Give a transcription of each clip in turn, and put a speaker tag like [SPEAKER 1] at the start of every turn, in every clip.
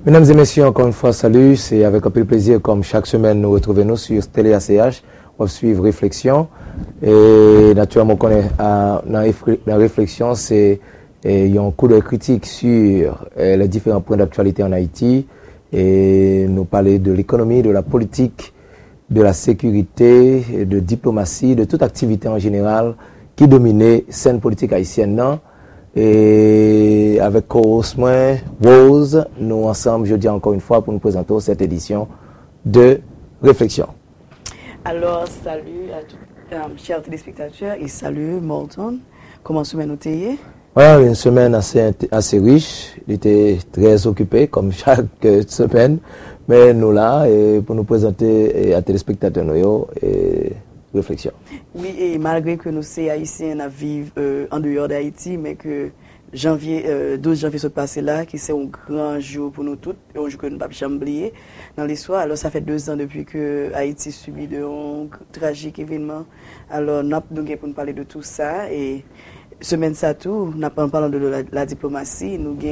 [SPEAKER 1] Mesdames et messieurs, encore une fois, salut. C'est avec un peu de plaisir, comme chaque semaine, nous retrouvons sur Télé ACH. On va suivre Réflexion. Et naturellement, on connaît dans la Réflexion, c'est il y a un coup de critique sur les différents points d'actualité en Haïti. Et nous parler de l'économie, de la politique, de la sécurité, de diplomatie, de toute activité en général qui dominait scène politique haïtienne. Non? Et avec Cosmo, Rose, nous ensemble, je dis encore une fois, pour nous présenter cette édition de Réflexion.
[SPEAKER 2] Alors, salut à tous, chers téléspectateurs, et salut Morton. Comment semaine nous t'ayez?
[SPEAKER 1] Voilà, une semaine assez riche. Il était très occupé, comme chaque semaine. Mais nous là, pour nous présenter à téléspectateurs, et Réflexion.
[SPEAKER 2] Oui, et malgré que nous sommes haïtiens à vivre en dehors d'Haïti, mais que 12 janvier se passe là, qui c'est un grand jour pour nous tous, et un jour que nous ne pouvons jamais oublier dans l'histoire. Alors, ça fait 2 ans depuis que Haïti subit un tragique événement. Alors, nous avons pour nous parler de tout ça, et semaine ça tout, en parlant de la diplomatie, nous avons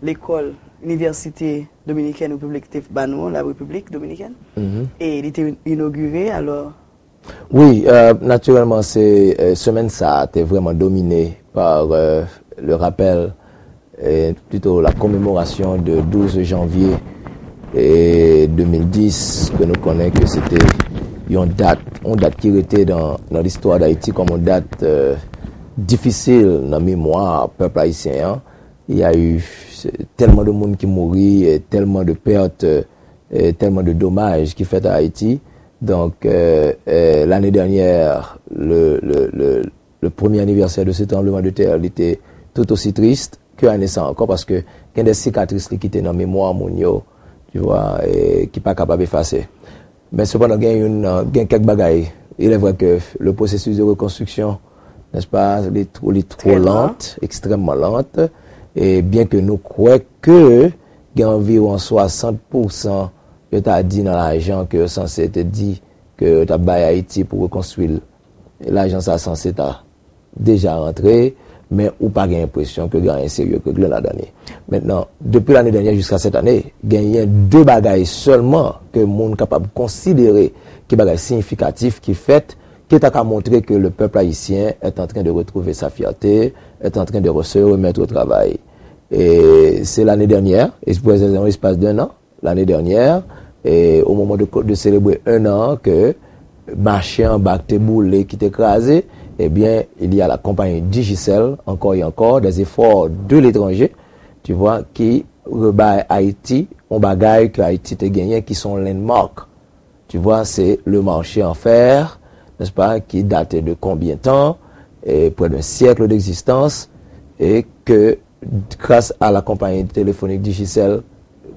[SPEAKER 2] l'école, l'université dominicaine République Banou, la République dominicaine, et il était inauguré, alors...
[SPEAKER 1] Oui, naturellement, semaine ça a été vraiment dominé par le rappel, plutôt la commémoration de 12 janvier 2010, que nous connaissons que c'était une date qui était dans l'histoire d'Haïti comme une date difficile dans la mémoire peuple haïtien. Il y a eu tellement de monde qui mourit, tellement de pertes, tellement de dommages qui fait à Haïti. Donc l'année dernière, le premier anniversaire de ce tremblement de terre, il était tout aussi triste que l'année sans encore parce que il y a des cicatrices qui étaient dans la mémoire monio, tu vois, et qui pas capable d'effacer. Mais cependant, il y a quelques bagailles. Il est vrai que le processus de reconstruction, n'est-ce pas, il est trop lente, extrêmement lente. Et bien que nous croyons que il y a environ 60% que tu as dit dans l'argent que censé être dit que tu as baillé Haïti pour reconstruire. L'argent ça censé être déjà rentré, mais ou pas l'impression que gagne sérieux que l'an dernier. Maintenant, depuis l'année dernière jusqu'à cette année, il y a 2 bagailles seulement que le monde est capable de considérer qui bagailles significatifs qui fait qui t'a montré que le peuple haïtien est en train de retrouver sa fierté, est en train de se remettre au travail. Et c'est l'année dernière, et c'est dans l'espace d'1 an, l'année dernière, et au moment de célébrer 1 an que marché en bac te boulé qui t'est écrasé, eh bien, il y a la compagnie Digicel, encore et encore, des efforts de l'étranger, tu vois, qui rebat Haïti, on bagaille que Haïti te gagné, qui sont landmark. Tu vois, c'est le marché en fer, n'est-ce pas, qui datait de combien de temps, et près d'un siècle d'existence, et que grâce à la compagnie téléphonique Digicel,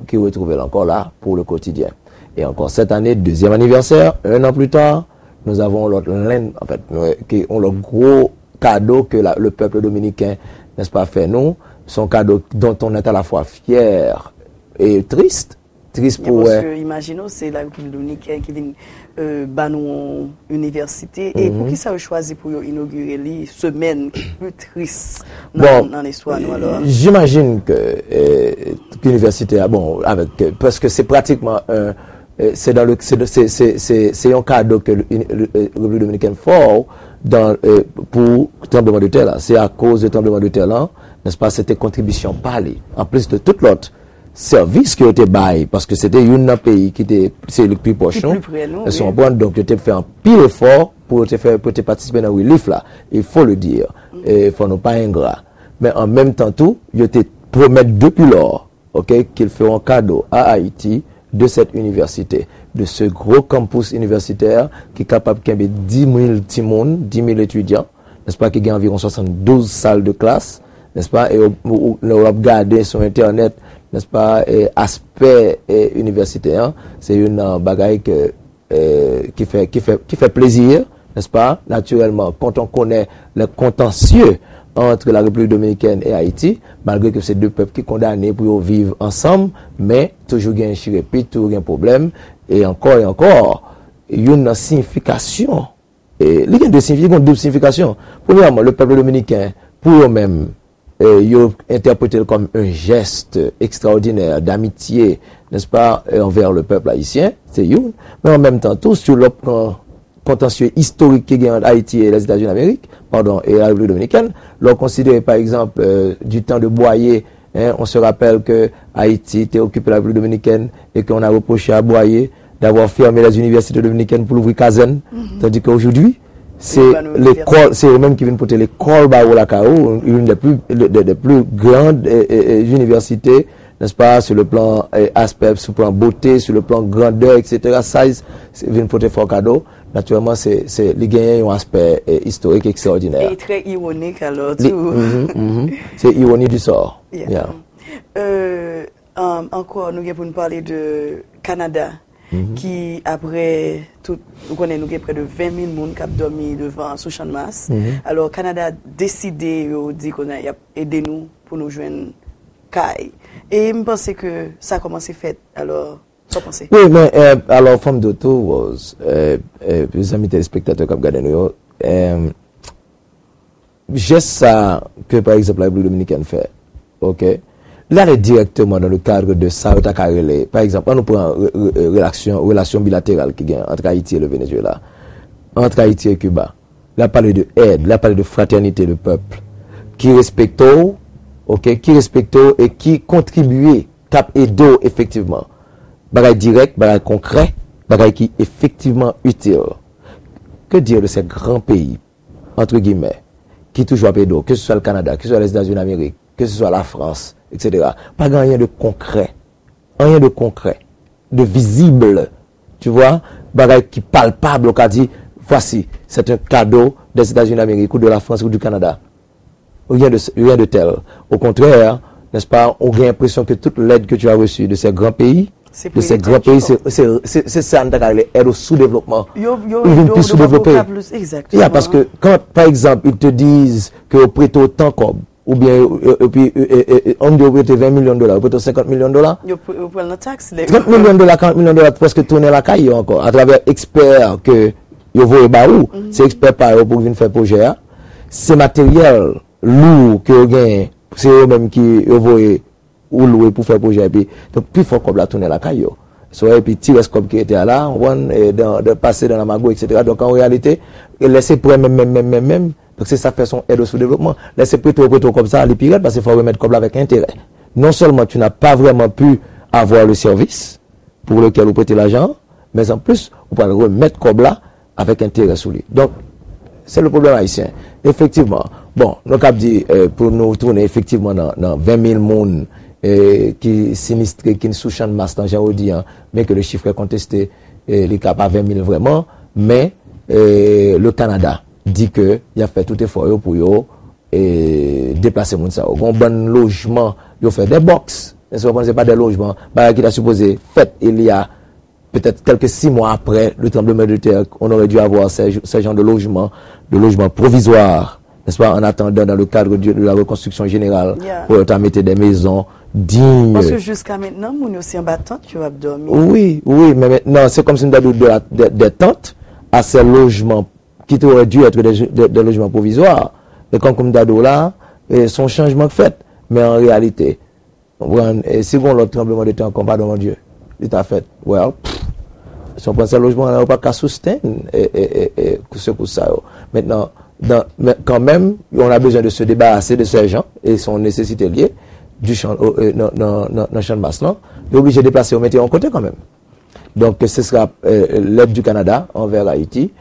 [SPEAKER 1] qui retrouvait encore là pour le quotidien. Et encore cette année, 2e anniversaire, 1 an plus tard, nous avons l'autre en fait, qui ont le gros cadeau que le peuple dominicain, n'est-ce pas, fait nous, son cadeau dont on est à la fois fier et triste. Triste pour...
[SPEAKER 2] Parce que, imaginons, c'est la République dominicaine qui vient banou université. Et pour qui ça a choisi pour inaugurer les semaines plus tristes dans l'histoire?
[SPEAKER 1] J'imagine que l'université, parce que c'est pratiquement c'est un cadeau que le République dominicaine fait pour le tremblement de terre là. C'est à cause du tremblement de terre là, n'est-ce pas, c'était contribution parlée. En plus de toute l'autre service qui a été baillé, parce que c'était un pays qui était, c'est le plus proche, donc tu t'es fait un pire effort pour te participer dans le relief là. Il faut le dire. Il faut ne pas ingrat. Mais en même temps tout, je te promets depuis lors, ok, qu'ils feront cadeau à Haïti de cette université, de ce gros campus universitaire qui est capable de 10 000 étudiants, n'est-ce pas, qui a environ 72 salles de classe, n'est-ce pas, et on va regarder sur Internet, n'est-ce pas, aspect universitaire, c'est une bagaille qui fait plaisir, n'est-ce pas, naturellement, quand on connaît le contentieux entre la République dominicaine et Haïti, malgré que c'est 2 peuples qui sont condamnés pour vivre ensemble, mais toujours il y a un chirépit, toujours il y a un problème, et encore, il y a une signification. Et il y a une double signification. Premièrement, le peuple dominicain, pour eux-mêmes, ils ont interprété comme un geste extraordinaire d'amitié, n'est-ce pas, envers le peuple haïtien, c'est une, mais en même temps, tout sur le plan contentieux historique qui est entre Haïti et les États-Unis d'Amérique, et la République dominicaine, l'on considère par exemple du temps de Boyer, on se rappelle que Haïti était occupé par la République dominicaine et qu'on a reproché à Boyer d'avoir fermé les universités dominicaines pour l'ouvrir Kazen, tandis qu'aujourd'hui, c'est l'école, c'est eux-mêmes qui viennent porter l'école Barolacao, une des plus grandes universités, n'est-ce pas, sur le plan aspect, sur le plan beauté, sur le plan grandeur, etc. Size, viennent porter fort cadeau. Naturellement, c'est les gagnants un aspect historique extraordinaire.
[SPEAKER 2] Et très ironique alors. Tout.
[SPEAKER 1] C'est ironie du sort.
[SPEAKER 2] Yeah. Encore, nous allons parler de Canada. Qui après tout, nous connaissons près de 20 000 personnes qui ont dormi devant sous champ de masse. Alors Canada a décidé, dit qu'on a aidé nous pour nous joindre CAI. Et je pense que ça a commencé à faire. Alors, ça pensez?
[SPEAKER 1] Oui, mais alors Femme d'Auto, les amis téléspectateurs qui regardent nous, j'ai ça que par exemple la République dominicaine fait. Ok? Là, elle est directement dans le cadre de ça, par exemple, on nous prend relation bilatérale qui gagne entre Haïti et le Venezuela, entre Haïti et Cuba. Là, parler de aide, là, parler de fraternité de peuple, qui respecte, qui respecte et qui contribue, cap et d'eau, effectivement. Bagaille direct, bagaille concret, bagaille qui effectivement utile. Que dire de ces grands pays, entre guillemets, qui toujours à d'eau, que ce soit le Canada, que ce soit les États-Unis d'Amérique, que ce soit la France, etc. Pas rien de concret. Rien de concret. De visible. Tu vois? Bagaille qui palpable, qui dit, voici, c'est un cadeau des États-Unis d'Amérique ou de la France ou du Canada. Rien de tel. Au contraire, n'est-ce pas, on a l'impression que toute l'aide que tu as reçue de ces grands pays, c'est ça, l'aide au sous-développement. Ils plus sous-développés.
[SPEAKER 2] Exactement.
[SPEAKER 1] Parce que quand, par exemple, ils te disent que au prêt autant comme ou bien on doit prêter 20 millions de dollars, prêter 50 millions de dollars.
[SPEAKER 2] Ils prennent la taxe.
[SPEAKER 1] 30 millions de dollars, 40 millions de dollars, presque tourner la caille encore, à travers experts que ils voient baou, c'est experts par eux pour venir faire projet. C'est matériel lourd que vous gagnez, c'est eux-mêmes qui voient ou louer pour faire projet. Donc, plus fort comme la tourner la caille. Et puis, tirer ce qui était là, de passer dans la mago, etc. Donc, en réalité, laisser pour même. Donc c'est ça fait son aide au sous-développement. Laissez plutôt comme ça, les pirates, parce qu'il faut remettre comme là avec intérêt. Non seulement tu n'as pas vraiment pu avoir le service pour lequel vous prêtez l'argent, mais en plus, vous pouvez le remettre comme là avec intérêt sous lui. Donc, c'est le problème haïtien. Effectivement, bon, nous avons dit, pour nous tourner effectivement dans 20 000 personnes qui sinistrés, qui ne sous-champ de masse dans Jean-Audi, mais que le chiffre est contesté, les cas pas 20 000 vraiment, mais le Canada dit que il a fait tout effort pour déplacer moun ça. Un bon logement, il fait des box. C'est pas des logements. Qui a supposé fait il y a peut-être quelques 6 mois après le tremblement de terre, on aurait dû avoir ce genre de logement provisoire, n'est-ce pas, en attendant dans le cadre de la reconstruction générale, pour mettre des maisons dignes.
[SPEAKER 2] Parce que jusqu'à maintenant, on est aussi en battante, tu vas dormir.
[SPEAKER 1] Oui, mais maintenant, c'est comme si on a des tentes à ces logements qui auraient dû être des logements provisoires. Et comme d'ado là, son changement fait. Mais en réalité, si on l'autre tremblement de terre, pardon mon Dieu, il t'a fait, si on pense à logement, on n'a pas qu'à soutenir ce pour ça. Maintenant, quand même, on a besoin de se débarrasser de ces gens et son nécessité liée du champ, dans le champ de masse. Il est obligé de déplacer au métier en côté quand même. Donc, ce sera l'aide du Canada envers Haïti.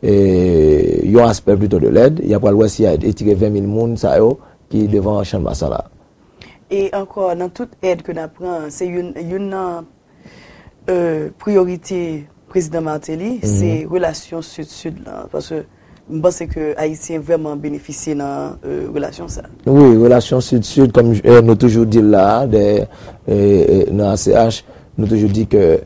[SPEAKER 1] Il y a un aspect plutôt de l'aide. Il y a pas l'ouest, il y a étiré 20 000 personnes qui devant le champ de masse là.
[SPEAKER 2] Et encore, dans toute aide que nous apprenons, c'est une priorité président Martelly, c'est relations sud-sud là. Parce que je pense que Haïtiens vraiment bénéficient dans relation ça.
[SPEAKER 1] Oui, relations sud-sud, comme nous toujours dit là, dans ACH, nous toujours dit que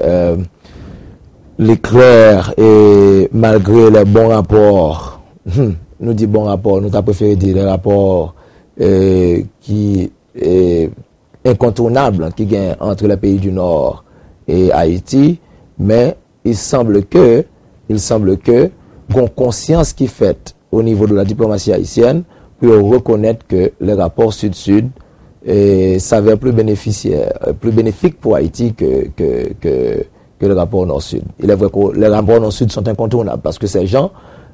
[SPEAKER 1] l'éclair et malgré les bons rapports, nous dit bons rapports, nous avons préféré dire les rapports qui est incontournable qui gagne entre les pays du Nord et Haïti, mais il semble que qu'on conscience qui fait au niveau de la diplomatie haïtienne pour reconnaître que le rapport Sud-Sud s'avère plus bénéfique pour Haïti que le rapport Nord-Sud. Il est vrai que les rapports Nord-Sud sont incontournables parce que ces gens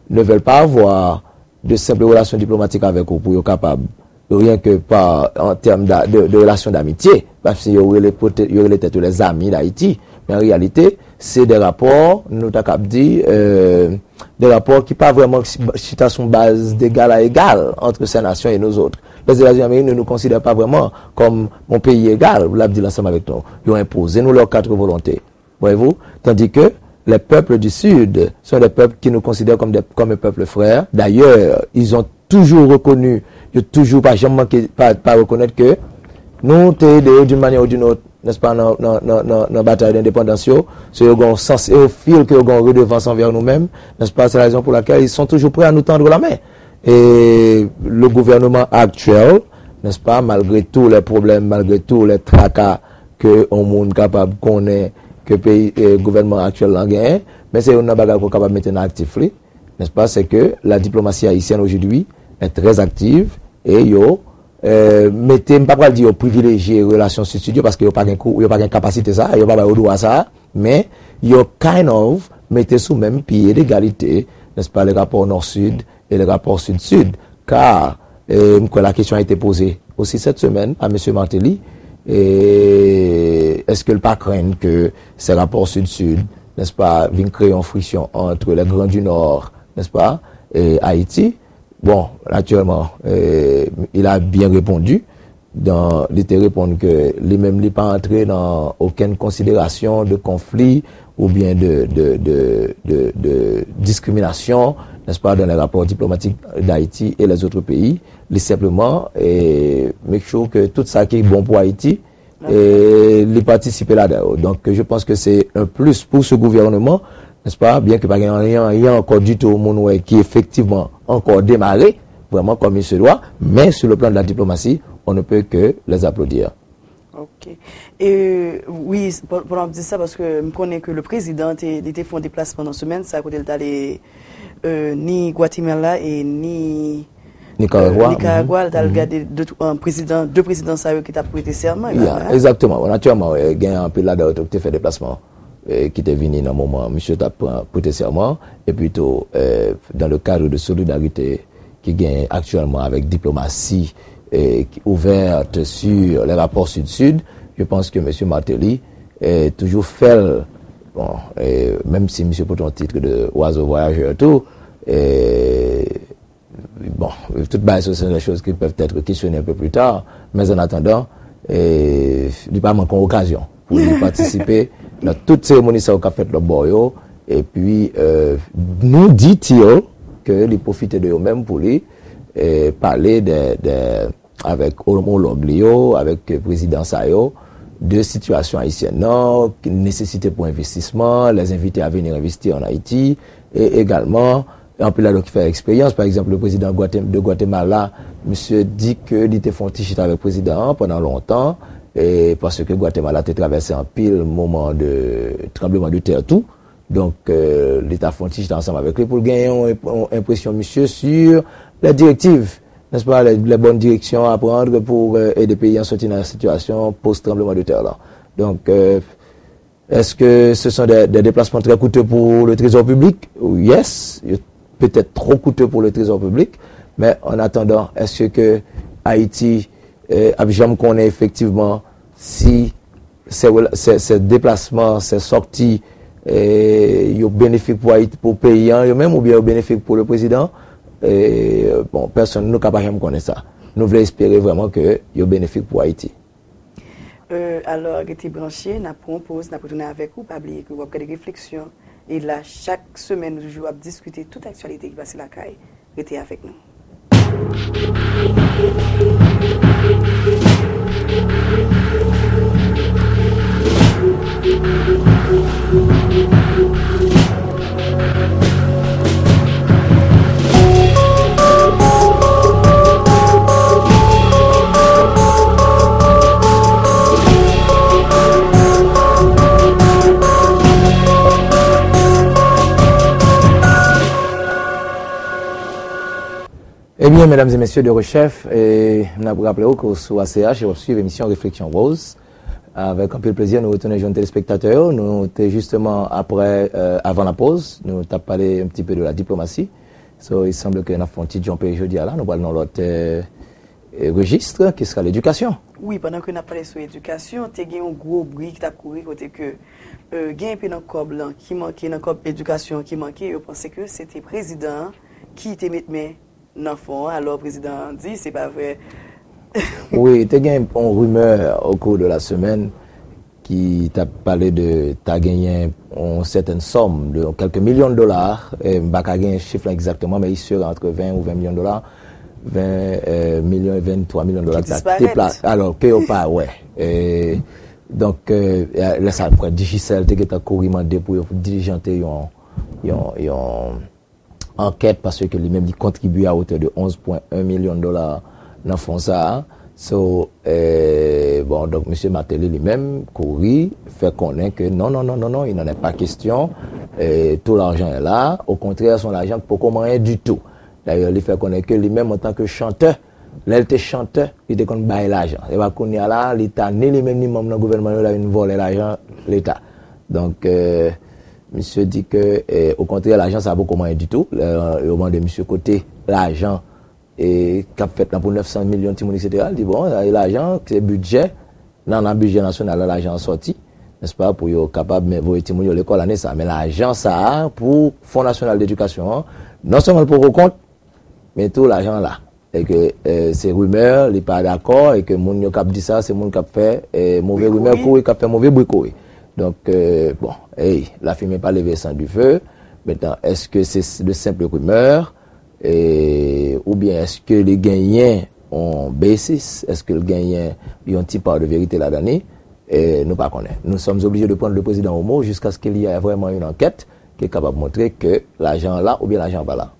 [SPEAKER 1] ne veulent pas avoir de simples relations diplomatiques avec vous pour être capables, rien que par en termes de relations d'amitié, parce qu'il y aurait peut-être les amis d'Haïti, mais en réalité, c'est des rapports, nous t'as dit, des rapports qui pas vraiment situation base d'égal à égal entre ces nations et nous autres. Les États-Unis ne nous considèrent pas vraiment comme un pays égal, vous l'avez dit ensemble avec nous. Ils ont imposé nous leurs quatre volontés. Voyez-vous? Tandis que les peuples du Sud sont des peuples qui nous considèrent comme un peuple frère. D'ailleurs, ils ont toujours reconnu, ils n'ont toujours pas jamais pas reconnaître que nous t'aidons d'une manière ou d'une autre, n'est-ce pas, dans la bataille d'indépendance, c'est au sens et au fil que nous avons redevance envers nous-mêmes, n'est-ce pas, c'est la raison pour laquelle ils sont toujours prêts à nous tendre la main. Et le gouvernement actuel, n'est-ce pas, malgré tous les problèmes, malgré tous les tracas que on monde capable connaît, que le gouvernement actuel a gagné, mais c'est une bagarre qu'on est capable de mettre en actif, n'est-ce pas, c'est que la diplomatie haïtienne aujourd'hui est très active et mettez pas dire privilégier relations studio parce qu'il n'y a pas de capacité ça, il n'y a pas de droit ça, mais kind of mettez sous même pied d'égalité, n'est-ce pas, les rapports nord-sud et les rapports sud-sud, car la question a été posée aussi cette semaine à M. Martelly, et est-ce que le pas craint que ces rapports sud-sud, n'est-ce pas, viennent créer une friction entre les grands du Nord, n'est-ce pas, et Haïti? Bon, naturellement, il a bien répondu. Il était répondre que lui-même n'est pas entré dans aucune considération de conflit ou bien de discrimination, n'est-ce pas, dans les rapports diplomatiques d'Haïti et les autres pays. Il simplement make sure que tout ça qui est bon pour Haïti, il participe là-dedans. Donc, je pense que c'est un plus pour ce gouvernement, n'est-ce pas, bien que pas rien encore du tout au monde qui effectivement encore démarré, vraiment comme il se doit, mais sur le plan de la diplomatie, on ne peut que les applaudir.
[SPEAKER 2] Ok. Et oui, pour dire ça, parce que je connais que le président était fait un déplacement dans la semaine, ça a côté d'aller ni Guatemala et ni
[SPEAKER 1] Nicaragua.
[SPEAKER 2] Il a regardé deux présidents qui t'a prêté serment.
[SPEAKER 1] Exactement. Naturellement, il y a un peu là-dedans qui fait déplacement. Qui était venu dans le moment, monsieur t'a prêté serment, et plutôt dans le cadre de solidarité qui gagne actuellement avec diplomatie ouverte sur les rapports sud-sud, je pense que monsieur Martelly est toujours fait, bon, même si monsieur porte un titre de oiseau voyageur tout, bon, toutes base ce sont des choses qui peuvent être questionnées un peu plus tard, mais en attendant, il n'y a pas manqué d'occasion pour y participer dans toute cérémonie ça qu'a fait le boyo, et puis nous dit-il que il profite de eux-mêmes pour lui parler avec Ologlio, avec le président Sayo, de situation haïtienne nord, nécessité pour investissement, les inviter à venir investir en Haïti, et également en plus là qui fait expérience, par exemple le président de Guatemala, monsieur dit que il était fontichit avec le président pendant longtemps, et parce que Guatemala a traversé un pile moment de tremblement de terre tout, donc l'État fontichit ensemble avec lui pour gagner une impression monsieur sur les directives, n'est-ce pas, les bonnes directions à prendre pour aider les pays à sortir dans la situation post-tremblement de terre là. Donc est-ce que ce sont des déplacements très coûteux pour le trésor public? Yes, peut-être trop coûteux pour le trésor public, mais en attendant, est-ce que Haïti Abidjan connaît effectivement si ces déplacements, ces sorties, sont bénéfiques pour Haïti, pour le pays, même ou bien bénéfiques pour le président? Bon, personne ne capable de connaître ça. Nous voulons espérer vraiment que sont bénéfiques pour Haïti.
[SPEAKER 2] Alors, restez branchés, nous avons pause, nous retourner avec vous, pas oublier que vous avez des réflexions. Et là, chaque semaine, nous jouons à discuter toute actualité qui passe la caille. Restez avec nous.
[SPEAKER 1] Eh bien, mesdames et messieurs de Rechef, nous avons rappelé que sur ACH, on suit l'émission Réflexion Rose. Avec un peu de plaisir, nous retournons jeunes téléspectateurs. Nous étions justement avant la pause, nous avons parlé un petit peu de la diplomatie. Il semble que nous avons un petit jump aujourd'hui là, nous parlons dans l'autre registre qui sera l'éducation.
[SPEAKER 2] Oui, pendant que nous avons parlé sur l'éducation, tu as un gros bruit qui t'a couru côté que il y a un peu dans le corps blanc qui manquait, dans le corps éducation qui manquait. Je pensais que c'était le président qui était mis dans le fond. Alors le président dit c'est pas vrai.
[SPEAKER 1] Oui, tu as gagné une rumeur au cours de la semaine qui t'a parlé de tu as gagné une certaine somme de quelques millions de dollars. Je ne sais pas gagner un chiffre exactement, mais il sera entre 20 ou 20 millions de dollars. 20 millions et 23 millions de dollars. Alors, que pas, ouais. Donc, là, ça prend Digicel, qui est corrimandé pour diligenter une enquête parce que lui-même, il contribue à hauteur de 11,1 millions de dollars dans fond ça. Bon, donc, M. Martelly lui-même, couru, fait connaître que non, il n'en est pas question. Tout l'argent est là. Au contraire, son argent, pour rien du tout. D'ailleurs, il fait connaître que lui-même, en tant que chanteur, là, il était chanteur, il était contre bailler l'argent. Et va qu'on y a là, l'État, ni lui-même, ni membre du gouvernement, il a une volé l'argent, l'État. Donc, monsieur dit que, au contraire, l'argent, ça n'a pas comment du tout. Au moment de monsieur côté, l'argent, et qu'a fait là pour 900 millions de timons, etc. Il dit, bon, l'argent, c'est budget, dans le budget national, l'argent sorti, n'est-ce pas, pour être capable de voir les timons de l'école l'année, ça. Mais l'argent, ça, pour Fonds national d'éducation, non seulement pour le compte, mais tout l'argent là. Et que ces rumeurs, il n'est pas d'accord, et que mon qui dit ça, c'est mon qui fait mauvais rumeurs, qui fait mauvais bruit. Donc, bon, la fumée n'est pas levée sans du feu. Maintenant, est-ce que c'est de simples rumeurs, ou bien est-ce que les gagnants ont basis, est-ce que les gagnants ont un petit part de vérité là-dedans? Nous pas connaissons. Nous sommes obligés de prendre le président au mot jusqu'à ce qu'il y ait vraiment une enquête qui est capable de montrer que l'argent là ou bien l'argent pas là.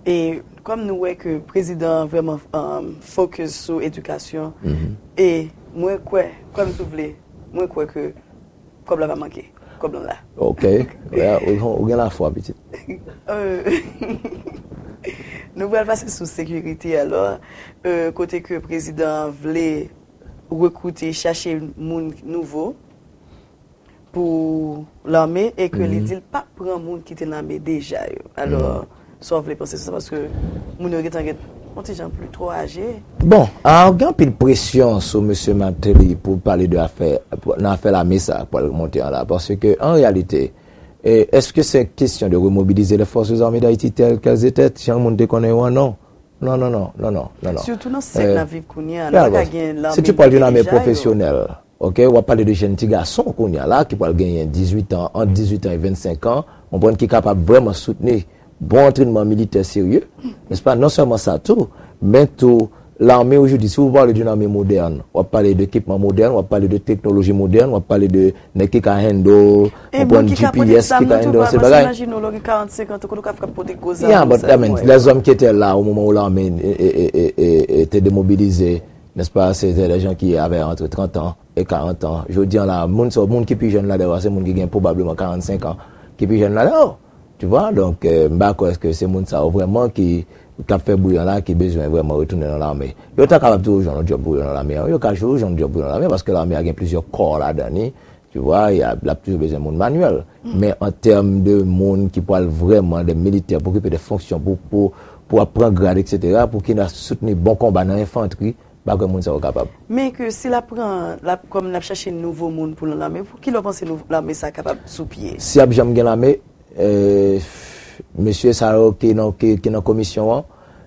[SPEAKER 2] Et comme nous voyons que le président vraiment focus sur l'éducation, et moi, comme vous voulez, moi, que comme là va manquer, comme là.
[SPEAKER 1] Ok, on a la foi, petit.
[SPEAKER 2] Nous allons passer sur sécurité alors, côté que le président voulait recruter, chercher un monde nouveau pour l'armée et que il dit pas prendre un monde qui était dans l'armée déjà. Alors, sauf les penser ça parce que mon gens plus trop âgés.
[SPEAKER 1] Bon, il y a une pression sur M. Martelly pour parler de l'affaire, pour l'armée ça, pour monter en là. Parce que, en réalité, est-ce que c'est question de remobiliser les forces armées d'Haïti telles qu'elles étaient? Si on te connaît ou non? Non.
[SPEAKER 2] Surtout dans cette navire qu'on y a,
[SPEAKER 1] si tu parles d'une armée professionnelle, ok, on va parler de jeunes petits garçons qu'on y a là, qui peuvent gagner 18 ans, entre 18 ans et 25 ans, on prend qui est capable vraiment soutenir bon entraînement militaire sérieux, n'est-ce pas? Non seulement ça, tout, mais tout, l'armée aujourd'hui, si vous parlez d'une armée moderne, on va parler d'équipement moderne, on va parler de technologie moderne, on va parler de qui a handle, on prend GPS qui a handle, c'est bagaille.
[SPEAKER 2] Imagine, on a 45 ans, on a fait des
[SPEAKER 1] yeah, but les hommes qui étaient là au moment où l'armée était démobilisée, n'est-ce pas? C'était des gens qui avaient entre 30 ans et 40 ans. Je dis là, monde qui est plus jeune là-dedans, c'est monde qui gagne probablement 45 ans, qui est plus jeune là-dedans. Tu vois, donc, est-ce que c'est monde ça vraiment qui a fait bouillon là, qui a besoin vraiment de retourner dans l'armée. Il y a capable de faire un job bouillon dans l'armée. Il y a qu'à jouer un job bouillon dans l'armée parce que l'armée a plusieurs corps là-dedans. Tu vois, il y a toujours besoin de monde manuel. Mais en termes de monde qui parle vraiment des militaires pour occuper des fonctions, pour apprendre grade, etc., pour qu'il ait soutenu bon combat dans l'infanterie, pas que monde soit capable.
[SPEAKER 2] Mais que si comme la chercher un nouveau monde pour l'armée, pour qui le pense l'armée ça capable sous pied?
[SPEAKER 1] Si j'aime bien l'armée, monsieur Saro qui est dans la commission,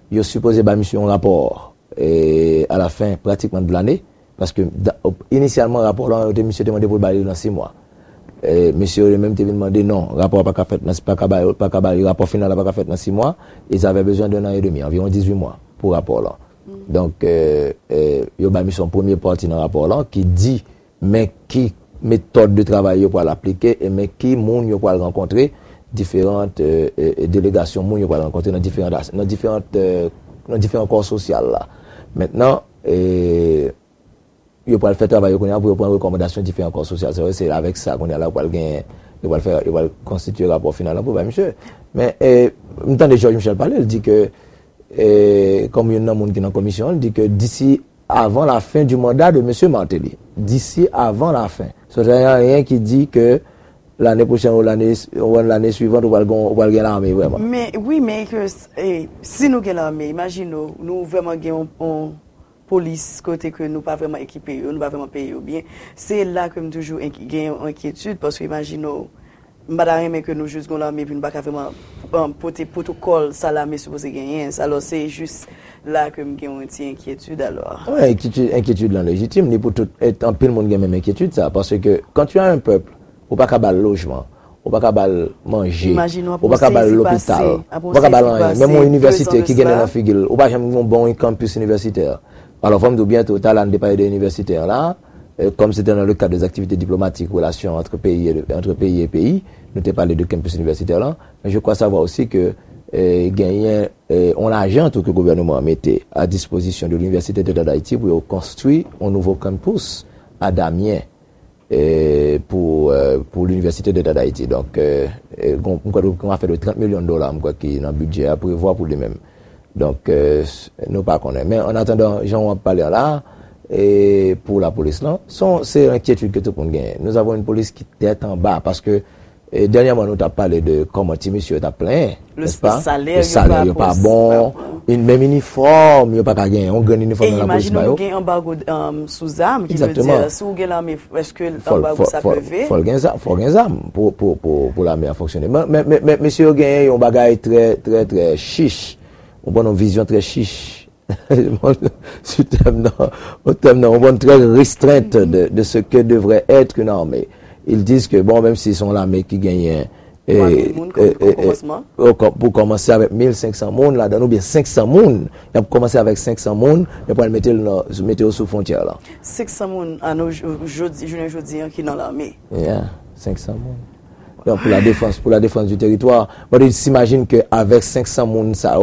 [SPEAKER 1] il a supposé bah monsieur un rapport à la fin pratiquement de l'année parce que initialement le rapport là monsieur demandé pour le dans 6 mois. Monsieur le même demandé non, rapport pas fait rapport final pas fait dans 6 mois, ils avaient besoin d'un an et demi, environ 18 mois pour rapport là. Donc il a mis son premier parti dans le rapport là qui dit mais qui méthode de travail pour l'appliquer et mais qui monde pour le rencontrer différentes délégations moun yo va rencontrer dans différents corps sociaux là. Maintenant yo va faire travail pour prendre recommandation différents corps sociaux. C'est avec ça qu'on est là pour gagner il va constituer rapport final pour monsieur. Mais m'entend Georges Michel parler, il dit que comme il y a un monde qui est dans la commission, il dit que d'ici avant la fin du mandat de M. Martelly, d'ici avant la fin. Il n'y a rien qui dit que l'année prochaine ou l'année suivante, on va gagner l'armée, vraiment.
[SPEAKER 2] Mais oui, mais que, si nous gagnons l'armée, imaginons, nous vraiment gagnons police côté que nous pas vraiment équipés, nous pas vraiment payés bien. C'est là que nous toujours gagnons inquiétude parce que imaginons, madame mais que nous juste l'armée puis nous pas vraiment porter protocole ça l'armée supposé gagner. Alors c'est juste là que nous gagnons une inquiétude alors.
[SPEAKER 1] Ouais, inquiétude légitime, ni pour tout en pile monde gagne même inquiétude ça parce que quand tu as un peuple, ou pas qu'à logement, ou pas qu'à manger, ou pas qu'à l'hôpital, ou pas qu'à rien, même une université qui gagne dans figure, ou pas jamais un bon campus universitaire. Alors, faut me dire bientôt, tu as l'année de universitaire là, comme c'était dans le cadre des activités diplomatiques, relations entre pays et pays, nous t'ai parlé de campus universitaire là, mais je crois savoir aussi que on l'argent que le gouvernement mettait à disposition de l'université d'État d'Haïti pour construire un nouveau campus à Damien pour l'université d'État d'Haïti. Donc, on a fait de 30 millions de dollars qui est dans le budget à prévoir pour lui-même. Donc, nous pas connaissons. Mais en attendant, j'en parler là, et pour la police là, c'est l'inquiétude que tout le monde gagne. Nous avons une police qui est en bas parce que dernièrement, nous avons parlé de comment monsieur t'a plein, n'est-ce pas? Le salaire n'est pas bon, même uniforme, il n'y a pas qu'à gagner. On gagne uniforme dans la police.
[SPEAKER 2] Imaginez nous gagnons un embargo sous armes, qui veut dire, si vous gagnez l'armée, est-ce que l'embargo ça peut faire?
[SPEAKER 1] Faut gagner des armes pour l'armée à fonctionner. Mais monsieur gagne un bagage très, très, très chiche. On a une vision très chiche. On a très restreinte de ce que devrait être une armée. Ils disent que, bon, même s'ils sont l'armée qui gagne, pour commencer avec 1500 moun, là, ou bien 500 moun, il a commencé avec 500 moun, et pour le mettre sous frontière, là.
[SPEAKER 2] 500 moun, à nos jeudi, qui est dans l'armée.
[SPEAKER 1] Yeah, 500 moun. Donc, pour la défense du territoire, on s'imagine qu'avec 500 moun, ça,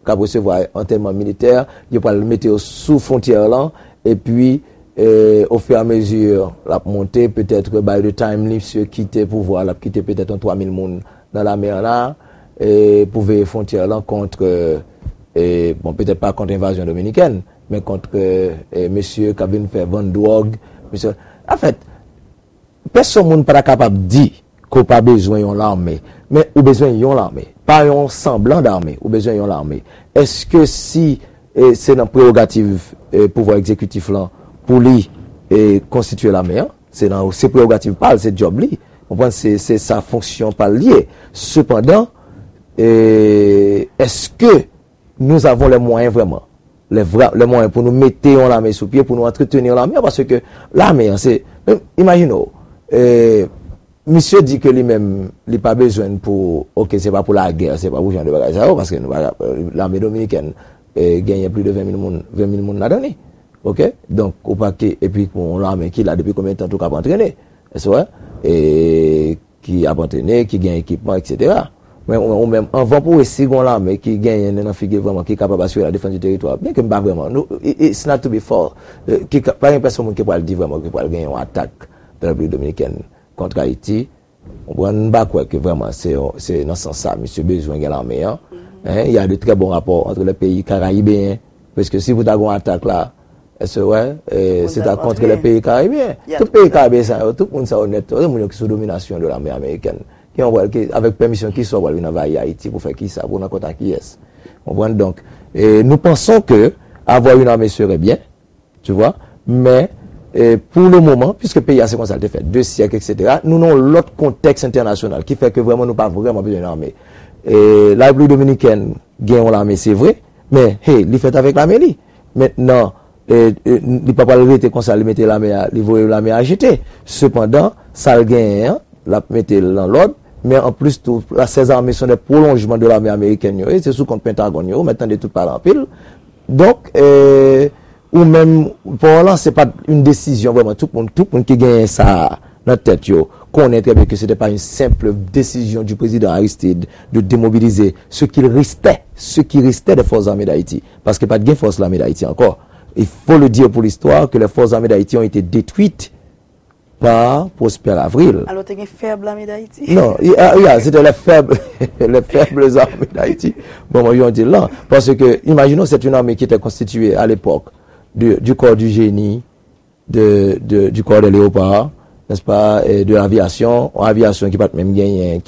[SPEAKER 1] qu'à recevoir un entraînement militaire, il va le mettre sous frontière là, et puis au fur et à mesure, la montée peut-être by the time monsieur quitter pouvoir, la quitter peut-être en 3000 moun dans la mer là, et pour veiller frontière là contre, bon peut-être pas contre l'invasion dominicaine, mais contre monsieur qui vient faire vendre drogue, monsieur. En fait, personne n'est pas capable de dire qu'on n'a pas besoin de l'armée, mais ou besoin de l'armée. Pas un semblant d'armée, ou besoin de l'armée. Est-ce que si c'est dans prérogative pouvoir exécutif là, pour lui constituer l'armée, c'est dans ses prérogatives, pas c'est job lui. C'est sa fonction pas liée. Cependant, est-ce que nous avons les moyens vraiment, les moyens pour nous mettre en l'armée sous pied, pour nous entretenir l'armée, parce que l'armée, c'est, imaginons, monsieur dit que lui-même, il n'a pas besoin pour, ok, c'est pas pour la guerre, c'est pas pour genre de bagages, parce que l'armée dominicaine gagne plus de 20 000 moun la donné. Ok? Donc, au paquet, et puis, pour l'armée qui l'a depuis combien de temps tout cas pour entraîner? Est-ce vrai? Et qui a entraîné, qui gagne équipement, etc. Mais on même, en vend pour essayer l'armée qui gagne une figure vraiment, qui est capable d'assurer la défense du territoire. Bien que pas vraiment. It's not to be for, pas une personne qui peut le dire vraiment, qui peut gagner une attaque de la République dominicaine contre Haïti. On ne pas quoi que vraiment c'est dans ce sens ça monsieur besoin de l'armée il y a de très bons rapports entre les pays caribéens parce que si vous avez une attaque là c'est vrai c'est contre les pays caribéens tout pays caribéen ça tout le monde ça honnête tout le monde qui sous domination de l'armée américaine qui avec permission qui soit venir envahir Haïti pour faire qui ça pour n'importe qui est comprendre donc nous pensons que avoir une armée serait bien tu vois mais pour le moment, puisque le pays a comme ça a fait 2 siècles, etc., nous avons l'autre contexte international qui fait que vraiment nous n'avons pas vraiment besoin d'une armée. La République dominicaine gagne l'armée, c'est vrai, mais hey, il fait avec l'armée. Maintenant, il ne peut pas le rester comme ça, il mettre l'armée à jeter. Cependant, ça le gagne, la mettre dans l'ordre, mais en plus, ces armées sont des prolongements de l'armée américaine, c'est sous compte Pentagone, maintenant de tout par en pile. Donc, ou même, pour l'instant, c'est pas une décision vraiment. Tout le monde qui gagne ça dans la tête, connaît très bien que c'était pas une simple décision du président Aristide de démobiliser ce qui restait des forces armées d'Haïti. Parce que pas de forces armées d'Haïti encore. Il faut le dire pour l'histoire que les forces armées d'Haïti ont été détruites par Prosper Avril.
[SPEAKER 2] Alors, tu es faible l'armée d'Haïti?
[SPEAKER 1] Non, c'était les faibles armées d'Haïti. Bon, moi, on dit là. Parce que, imaginons, c'est une armée qui était constituée à l'époque du corps du génie, du corps des léopards, n'est-ce pas, et de l'aviation, aviation qui pas même gagné,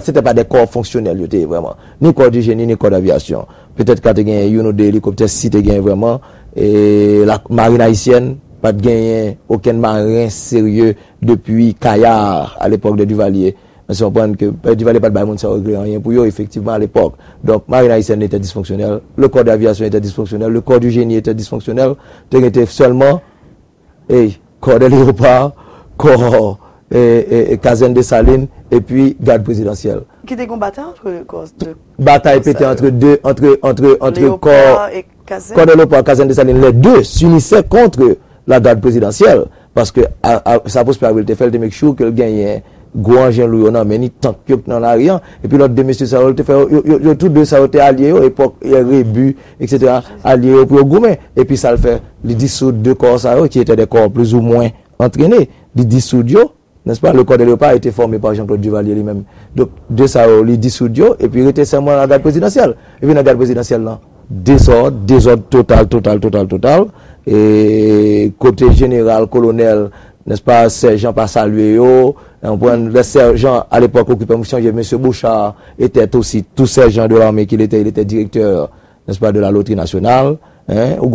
[SPEAKER 1] c'était pas des corps fonctionnels, vraiment. Ni corps du génie, ni corps d'aviation. Peut-être quand tu gagné une ou deux hélicoptères, si tu gagné vraiment, et la marine haïtienne, pas de gagné aucun marin sérieux depuis Caillard, à l'époque de Duvalier. Mais si on prend que Duvalier pas de bail, ça regret rien pour eux, effectivement, à l'époque. Donc, marine haïtienne était dysfonctionnelle, le corps d'aviation était dysfonctionnel, le corps du génie était dysfonctionnel, tu étais seulement, corps de léopard, corps caserne de Salines et puis garde présidentielle.
[SPEAKER 2] Qui était combattant entre le corps de...
[SPEAKER 1] Bataille pété entre
[SPEAKER 2] corps et caserne.
[SPEAKER 1] Corps de léopard, caserne de Salines. Les deux s'unissaient contre la garde présidentielle parce que ça pose pas de faire de make sure que le gagnait gros engin lourd non mais ni tant que dans l'arrière et puis l'autre deux messieurs ça te fait tous deux ça étaient alliés à l'époque Rébus etc. alliés pour Goumen et puis ça le fait les dissoudre deux corps ça qui étaient des corps plus ou moins entraînés les dissoudre n'est-ce pas le corps de léopard a été formé par Jean-Claude Duvalier lui-même donc de ça les dissoudre et puis il était seulement la garde présidentielle et puis la garde présidentielle là désordre total et côté général colonel n'est-ce pas sergent pas salué le sergent à l'époque occupé monsieur Bouchard était aussi tout sergent de l'armée qu'il était il était directeur n'est-ce pas de la loterie nationale ou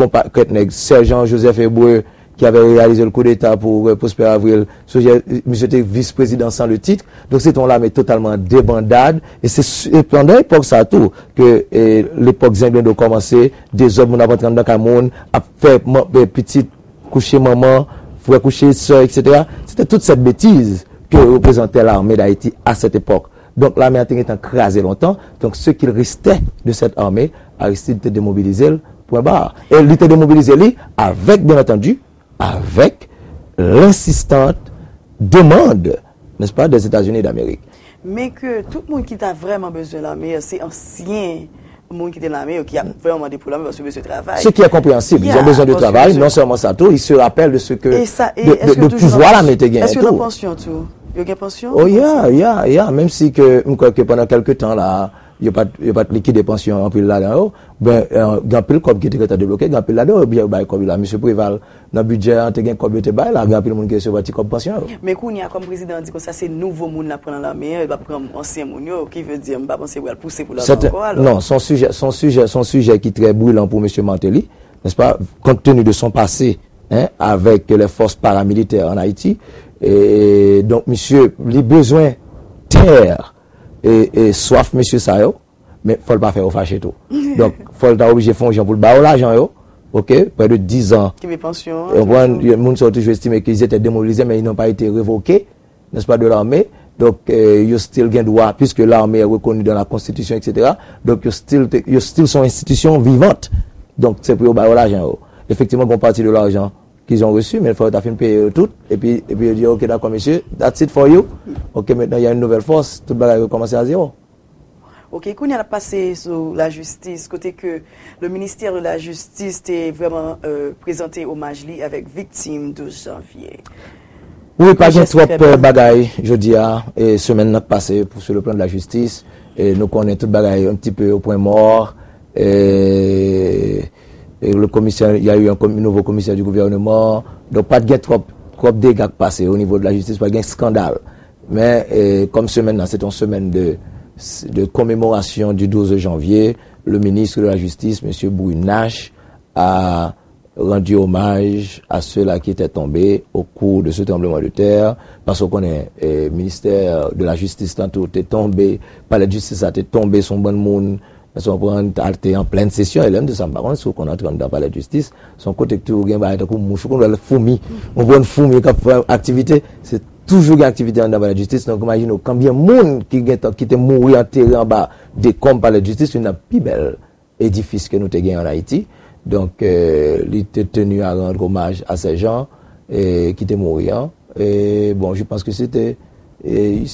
[SPEAKER 1] sergent Joseph Hébreu qui avait réalisé le coup d'état pour Prosper Avril monsieur était vice-président sans le titre donc c'est on là mais totalement débandade et pendant l'époque ça tout que l'époque Zimblin a commencé des hommes on a rentré dans Cameroun a fait petite coucher maman frère coucher soeur etc. C'était toute cette bêtise que représentait l'armée d'Haïti à cette époque. Donc l'armée a été écrasée longtemps. Donc ce qu'il restait de cette armée, Aristide était démobilisé, point barre. Et il était démobilisé avec, bien entendu, avec l'insistante demande, n'est-ce pas, des États-Unis d'Amérique.
[SPEAKER 2] Mais que tout le monde qui a vraiment besoin de l'armée, c'est ancien. Le monde qui est dans l'armée, qui a vraiment des problèmes parce que ce travail.
[SPEAKER 1] Ce qui est compréhensible, ils ont besoin de travail, non seulement ça, tout, ils se rappellent de ce que, de pouvoir la mettre gain.
[SPEAKER 2] Est-ce que la pension, tout? Il y a une pension?
[SPEAKER 1] Oh, même si que pendant quelques temps, là, il n'y a pas de liquide de pension en plus là-dedans, ben, il y a plus de cob qui était débloqué, il y a plus là-dedans, bien, bah, comme là, monsieur Préval, dans le budget, il y a un cob qui était là, il y a plus de monde qui se voit comme pension.
[SPEAKER 2] Mais quand il y a comme président dit que ça, c'est nouveau monde là prendre l'armée, il va prendre ancien monde, qui veut dire, je ne pense pas pousser pour l'armée encore.
[SPEAKER 1] Non, son sujet qui est très brûlant pour monsieur Mantelli, n'est-ce pas, compte tenu de son passé, avec les forces paramilitaires en Haïti, et donc, monsieur, les besoins terre et soif, monsieur Sayo, mais faut pas faire au fâché tout. Donc, faut obligé de faire pour le bas l'argent, ok, près de 10 ans.
[SPEAKER 2] Qui met pension.
[SPEAKER 1] Les gens sont toujours estimés qu'ils étaient démobilisés, mais ils n'ont pas été révoqués, n'est-ce pas, de l'armée. Donc, ils ont still gain droit, puisque l'armée est reconnue dans la Constitution, etc. Donc, ils still sont institutions vivantes. Donc, c'est pour le l'argent. Effectivement, on partie de l'argent qu'ils ont reçu, mais il faut payer tout, et puis ils disent, ok, d'accord, monsieur, that's it for you. Ok, maintenant, il y a une nouvelle force, tout le monde va recommencer à zéro.
[SPEAKER 2] Ok, quand on a passé sur la justice, côté que le ministère de la Justice est vraiment présenté hommage avec victime 12 janvier.
[SPEAKER 1] Oui, pas bien trop bagaille, je dis, et semaine passée sur le plan de la justice, et nous connaissons tout bagaille un petit peu au point mort, et le commissaire, il y a eu un nouveau commissaire du gouvernement, donc pas de gain trop dégâts passés au niveau de la justice, pas de gain scandale. Mais comme semaine, c'est une semaine de commémoration du 12 janvier, le ministre de la Justice, M. Brunach, a rendu hommage à ceux-là qui étaient tombés au cours de ce tremblement de terre, parce qu'on est ministère de la Justice, tantôt est tombé, palais de justice a été tombé, son bon monde, son était en pleine session, et l'un de ça, par contre, ce qu'on entre dans le palais de justice, son côté tout, il y a un mouche, on voit le fourmi, on voit une fourmi qui fait activité, c'est toujours une activité dans le palais de justice, donc imaginez combien de monde qui était mort enterré en bas des comme palais de justice, une plus belle édifice que nous avons en Haïti. Donc, il était tenu à rendre hommage à ces gens qui étaient morts. Et bon, je pense que c'était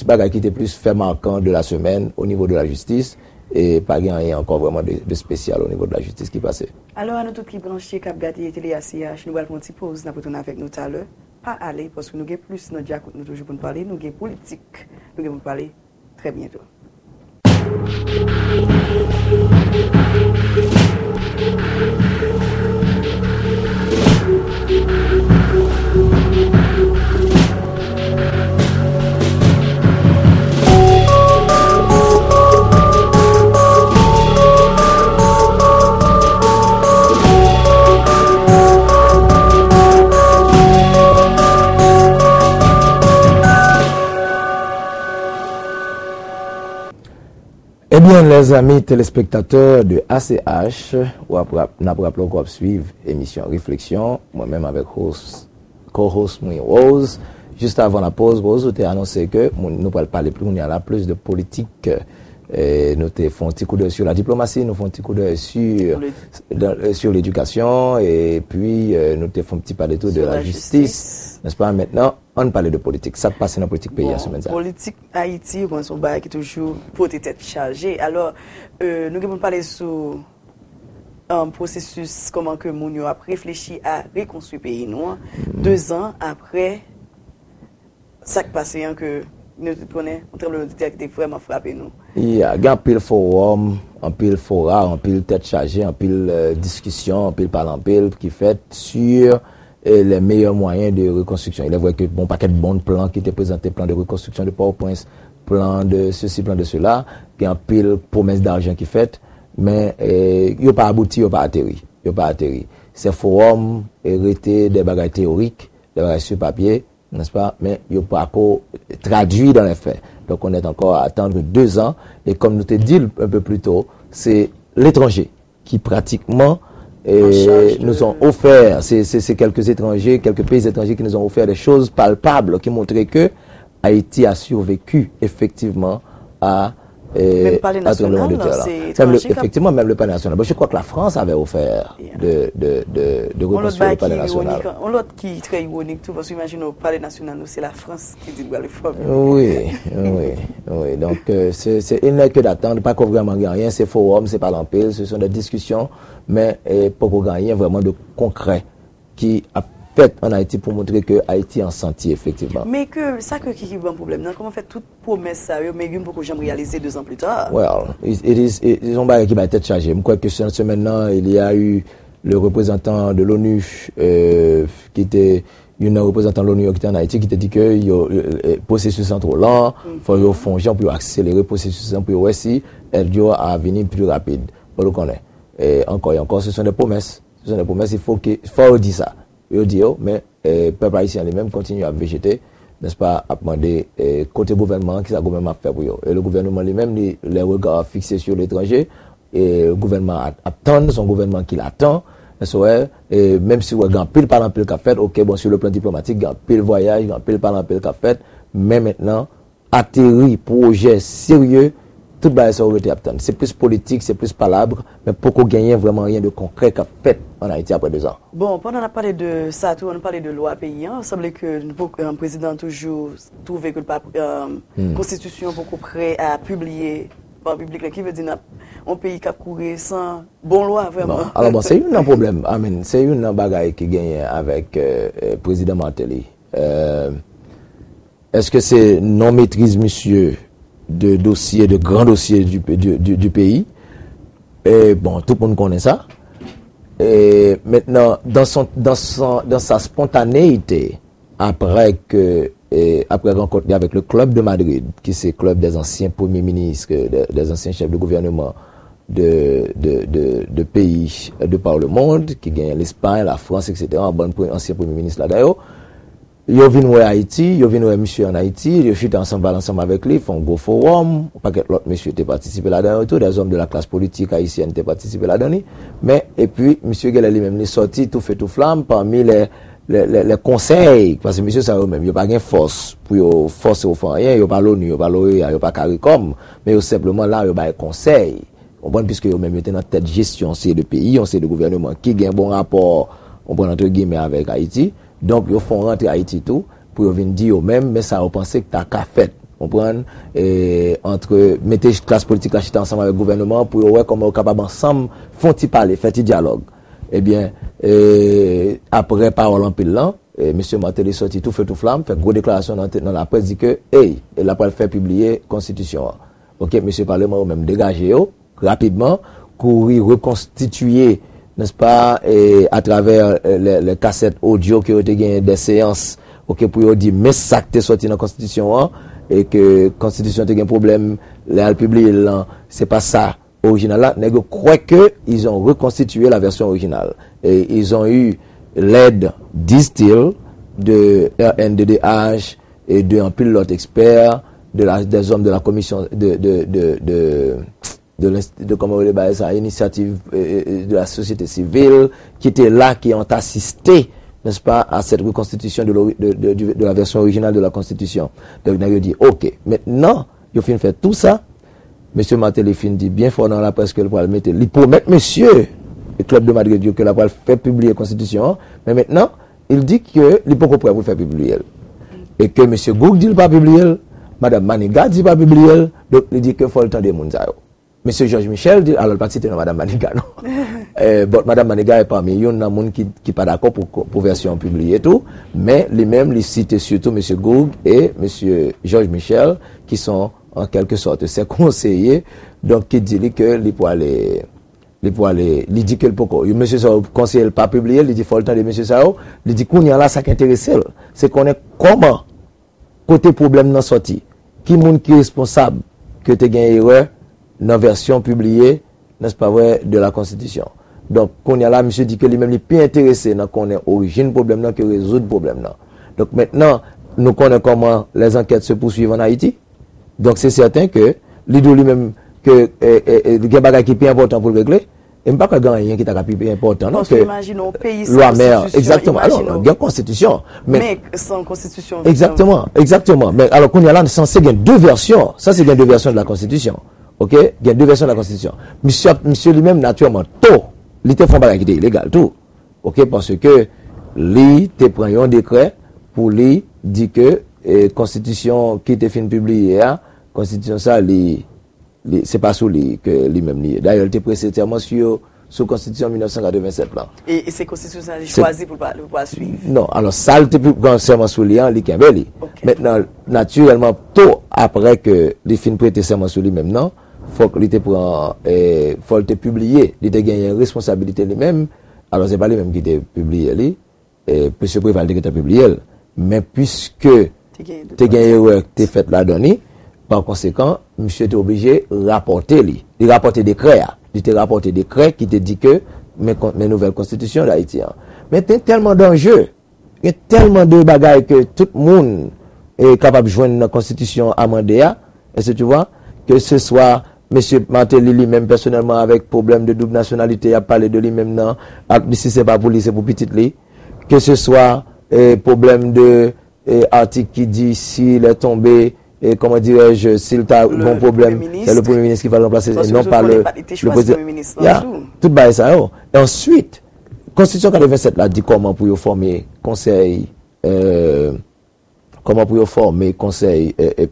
[SPEAKER 1] pas qui était plus fait marquant de la semaine au niveau de la justice et pas rien encore vraiment de spécial au niveau de la justice qui passait.
[SPEAKER 2] Alors, à nous tous qui branchés, qui ont regardé télé ACH, nous allons faire une petite pause, nous allons avec nous tout à l'heure. pas aller parce que nous avons plus dans Diacoute, nous toujours pour nous parler, nous avons politique, nous avons pour parler très bientôt.
[SPEAKER 1] Eh bien, les amis téléspectateurs de ACH, nous allons suivre l'émission Réflexion, moi-même avec co-host Rose. Juste avant la pause, Rose, tu as annoncé que nous allons parler plus de politique. Nous faisons un petit coup d'œil sur la diplomatie, nous faisons un petit coup d'œil sur l'éducation, et puis nous faisons un petit pas de tout de la justice. N'est-ce pas? Maintenant, on parle de politique. Ça passe dans la politique pays à ce moment-là.
[SPEAKER 2] Politique Haïti, bon, son bail qui est toujours pour être chargé. Alors, nous allons parler sur un processus, comment que Mounio a réfléchi à reconstruire le pays noir. 2 ans après, ça qui passe, que nous prenons en termes de terre qui était vraiment frappé nous.
[SPEAKER 1] Il y a un pile forum, un pile fora, un pile tête chargée, un pile discussion, un pile parle en pile qui fait sur les meilleurs moyens de reconstruction. Il est vrai que bon paquet de bons plans qui étaient présentés, plan de reconstruction de PowerPoint, plan de ceci, plan de cela, qui a un pile promesse d'argent qui fait, mais il n'a pas abouti, il n'a pas atterri. Ces forums étaient des bagages théoriques, des bagages sur papier, n'est-ce pas, mais il n'a pas encore traduit dans les faits. Donc on est encore à attendre 2 ans, et comme nous te dit un peu plus tôt, c'est l'étranger qui pratiquement nous ont offert, c'est quelques pays étrangers qui nous ont offert des choses palpables qui montraient que Haïti a survécu effectivement à
[SPEAKER 2] même pas les nationales,
[SPEAKER 1] effectivement, même le palais national. Je crois que la France avait offert de reconstruire le palais national.
[SPEAKER 2] On l'autre qui est très ironique, tout, parce que imaginez au palais national, c'est la France qui dit de le faire.
[SPEAKER 1] Oui. Donc, il n'est que d'attendre, pas qu'on vraiment rien, c'est forum, c'est pas l'empile, ce sont des discussions, mais pas qu'on gagne vraiment de concret qui a fait en Haïti pour montrer que Haïti est en sentier, effectivement.
[SPEAKER 2] Mais que ça qui est un problème, comment fait toute promesse sérieuse, mais il faut jamais réaliser 2 ans plus tard.
[SPEAKER 1] Well, ils ont qui va être chargé. Je crois que cette semaine-là, il y a eu le représentant de l'ONU qui était un représentant de l'ONU qui était en Haïti qui te dit que le processus est trop lent, il faut faire pour accélérer le processus pour aussi aider à venir plus rapide. On le connaît. Et encore, ce sont des promesses. Il faut dire ça. Il dit, mais le peuple haïtien lui-même continue à végéter, n'est-ce pas, à demander côté gouvernement qui ça gouvernement fait pour eux. Et le gouvernement lui-même, les regards fixés sur l'étranger, et le gouvernement attend, son gouvernement qui l'attend, et même si on a pile par pile qu'a fait, ok, bon, sur le plan diplomatique, il y a pile voyage, il y a pile par pile qu'a fait, mais maintenant, atterri, projet sérieux, tout le ça aurait été attendu. C'est plus politique, c'est plus palabre, mais pour qu'on gagne vraiment rien de concret qu'a fait en Haïti après 2 ans.
[SPEAKER 2] Bon, pendant qu'on a parlé de ça, on a parlé de loi paysan, il semblait que le président toujours trouvait que la constitution beaucoup prêt à publier par public, qui veut dire un pays qui a couru sans bonne loi, vraiment.
[SPEAKER 1] Non. Alors bon, c'est un problème. Amen. C'est une bagaille qui gagne avec le président Martelly. Est-ce que c'est non-maîtrise, monsieur, de dossiers, de grands dossiers du pays? Et bon, tout le monde connaît ça. Et maintenant, dans sa spontanéité, après rencontre avec le Club de Madrid, qui c'est le club des anciens premiers ministres, des anciens chefs de gouvernement de pays de par le monde, qui gagnent l'Espagne, la France, etc., un bon ancien premier ministre là d'ailleurs. Ils viennent à Haïti, ils viennent monsieur en Haïti, ils chutent ensemble avec lui, ils font un gros forum, pas que l'autre monsieur était participé là-dedans, tout, des hommes de la classe politique haïtienne étaient participés là-dedans, mais, et puis, monsieur Guel lui-même, il est sorti tout fait tout flamme parmi les conseils, parce que monsieur ça eux-mêmes, il n'y a pas de force pour forcer au fond rien, il n'y a pas l'ONU, il n'y a pas l'OEA, il n'y a pas CARICOM, mais il simplement là, il y a des conseils. On prend puisque eux-mêmes étaient dans tête gestion, c'est de pays, on sait de gouvernement qui gagne un bon rapport, on prend entre guillemets avec Haïti. Donc, ils font rentrer Haïti tout, pour venir dire eux-mêmes, mais ça, on pensait que t'as qu'à fait. On prend, entre, mettez classe politique là, ensemble avec le gouvernement, pour voir comment on est capable ensemble, font-ils parler, fait-ils dialogue. Eh bien, après parole en pile là, monsieur Martel est sorti tout feu tout flamme, fait gros déclaration dans la presse dit que il a pas le faire publier constitution. OK, monsieur Parlement même dégagé rapidement courir reconstituer, n'est-ce pas, et à travers les cassettes audio qui ont été gagné des séances, OK, pour dire mais ça qui est sorti dans la constitution et que la constitution a un problème, les publié là, c'est pas ça original là, je crois que ils ont reconstitué la version originale et ils ont eu l'aide, disent-ils, de RNDDH et de un pilote expert des hommes de la commission de comment on dit ça, initiative de la société civile qui étaient là, qui ont assisté, n'est-ce pas, à cette reconstitution de la version originale de la Constitution. Donc, on a dit, OK, maintenant, il faut faire tout ça. Monsieur Martel fin dit bien fort dans la presse que le poil mettre. Il promet, monsieur, le Club de Madrid, que la poil fait publier la Constitution, mais maintenant, il dit que il n'est pas prêt pour faire publier. Et que monsieur Goug dit pas publier, madame Maniga dit pas publier, donc il dit que faut le temps des Mounzao. Monsieur Georges Michel dit, alors, le parti c'était madame Maniga, non. Bon, madame Maniga est parmi eux, il y a un monde qui pas d'accord pour version publiée et tout, mais lui-même, il cite surtout monsieur Goug et monsieur Georges Michel, qui sont en quelque sorte ses conseillers, donc qui dit que il dit que le poko, monsieur Sao conseiller pas publié, il dit faut le temps de monsieur Sao, il dit qu'on y a là ça qui intéresse, c'est qu'on est comment côté problème dans sorti, qui monde qui est responsable que tu gagné erreur dans version publiée, n'est-ce pas vrai, de la Constitution. Donc qu'on y a là monsieur dit que lui-même il est plus intéressé dans qu'on est origine problème là que résoudre problème là. Donc maintenant nous connaissons comment les enquêtes se poursuivent en Haïti. Donc c'est certain que l'idée lui-même que il y a bagage qui est plus important pour le régler, et pas qu'il y a rien qui est plus important.
[SPEAKER 2] Parce que imaginons pays sans
[SPEAKER 1] loi mère,
[SPEAKER 2] constitution.
[SPEAKER 1] exactement. Alors il y a une constitution, mais
[SPEAKER 2] sans constitution.
[SPEAKER 1] Exactement. Mais alors qu'on y a là censé gagner deux versions. Ça c'est deux versions de la constitution. OK? Il y a deux versions de la constitution. Monsieur lui-même naturellement tôt, il était fait bagage qui est illégal tout. OK, parce que lui te prend un décret pour lui dire que constitution qui était fin publiée constitution ça c'est pas sous lui que lui-même lié. D'ailleurs il était précédemment sur constitution 1987 là.
[SPEAKER 2] Et c'est constitution ça choisi pour pas suivre.
[SPEAKER 1] Non, alors ça il était serment sous lui li Kembeli. Maintenant naturellement tôt après que les fin prêter serment sous lui même non, faut qu'il était prend faut le publier, il était gagné une responsabilité lui-même. Alors c'est pas lui même qui était publié lui et monsieur Préval qui était publié, mais puisque tu as gagné erreur qui fait la donnée, par conséquent, monsieur était obligé de rapporter lui. Il rapportait des décrets. Il te rapporté des décrets qui te dit que mes nouvelles constitutions d'Haïti. Mais il y a tellement d'enjeux, il y a tellement de bagailles que tout le monde est capable de joindre une constitution amendée. Est-ce que tu vois? Que ce soit monsieur Martelly lui-même personnellement avec problème de double nationalité, il a parlé de lui-même non. Si c'est pas pour lui, c'est pour petit lui. Que ce soit problème de article qui dit s'il est tombé et comment dirais-je s'il a un bon problème c'est le premier ministre qui va le remplacer et non pas le président. Tout bas ça et ensuite constitution 87 là dit comment pour former conseil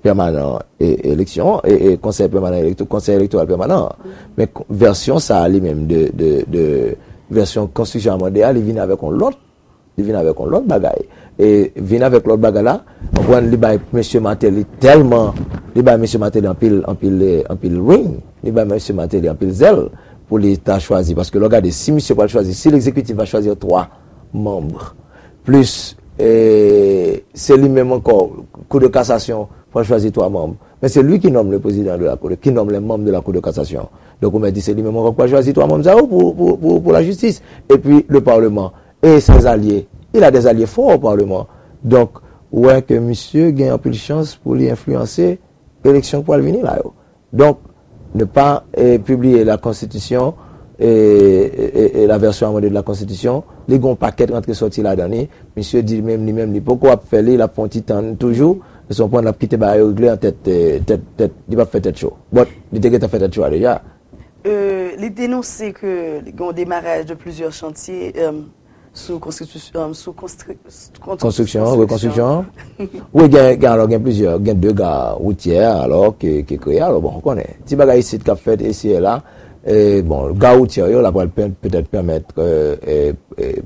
[SPEAKER 1] permanent et élection et conseil permanent conseil électoral permanent mais version ça lui-même de version constitution amendée il vient avec l'autre bagaille et vient avec l'autre bagaille là on voit monsieur Martelly tellement monsieur Martelly en pile ring monsieur Martelly en pile zèle pour l'état choisi parce que regardez si monsieur va choisir si l'exécutif va choisir 3 membres plus c'est lui-même encore Cour de cassation pour choisir 3 membres mais c'est lui qui nomme le président de la Cour qui nomme les membres de la Cour de cassation donc on m'a dit c'est lui-même encore pour choisir 3 membres pour la justice et puis le Parlement et ses alliés il a des alliés forts au Parlement donc ouais que monsieur gagne un peu de chance pour lui influencer l'élection pour venir là donc ne pas publier la constitution et la version amendée de la constitution les gros paquets rentrés sortis là-dedans monsieur dit lui-même pourquoi faire il a un petit temps toujours de son point de la quitter ba régler en tête il va faire tête chaud bon il était fait tête chaud déjà
[SPEAKER 2] les dénoncer que le démarrage de plusieurs chantiers sous construction
[SPEAKER 1] reconstruction oui il y a plusieurs il y a 2 gars routières alors qui créé alors bon on connaît petit bagage ici qu'a fait ici et là bon, gaoutier, là, va peut-être permettre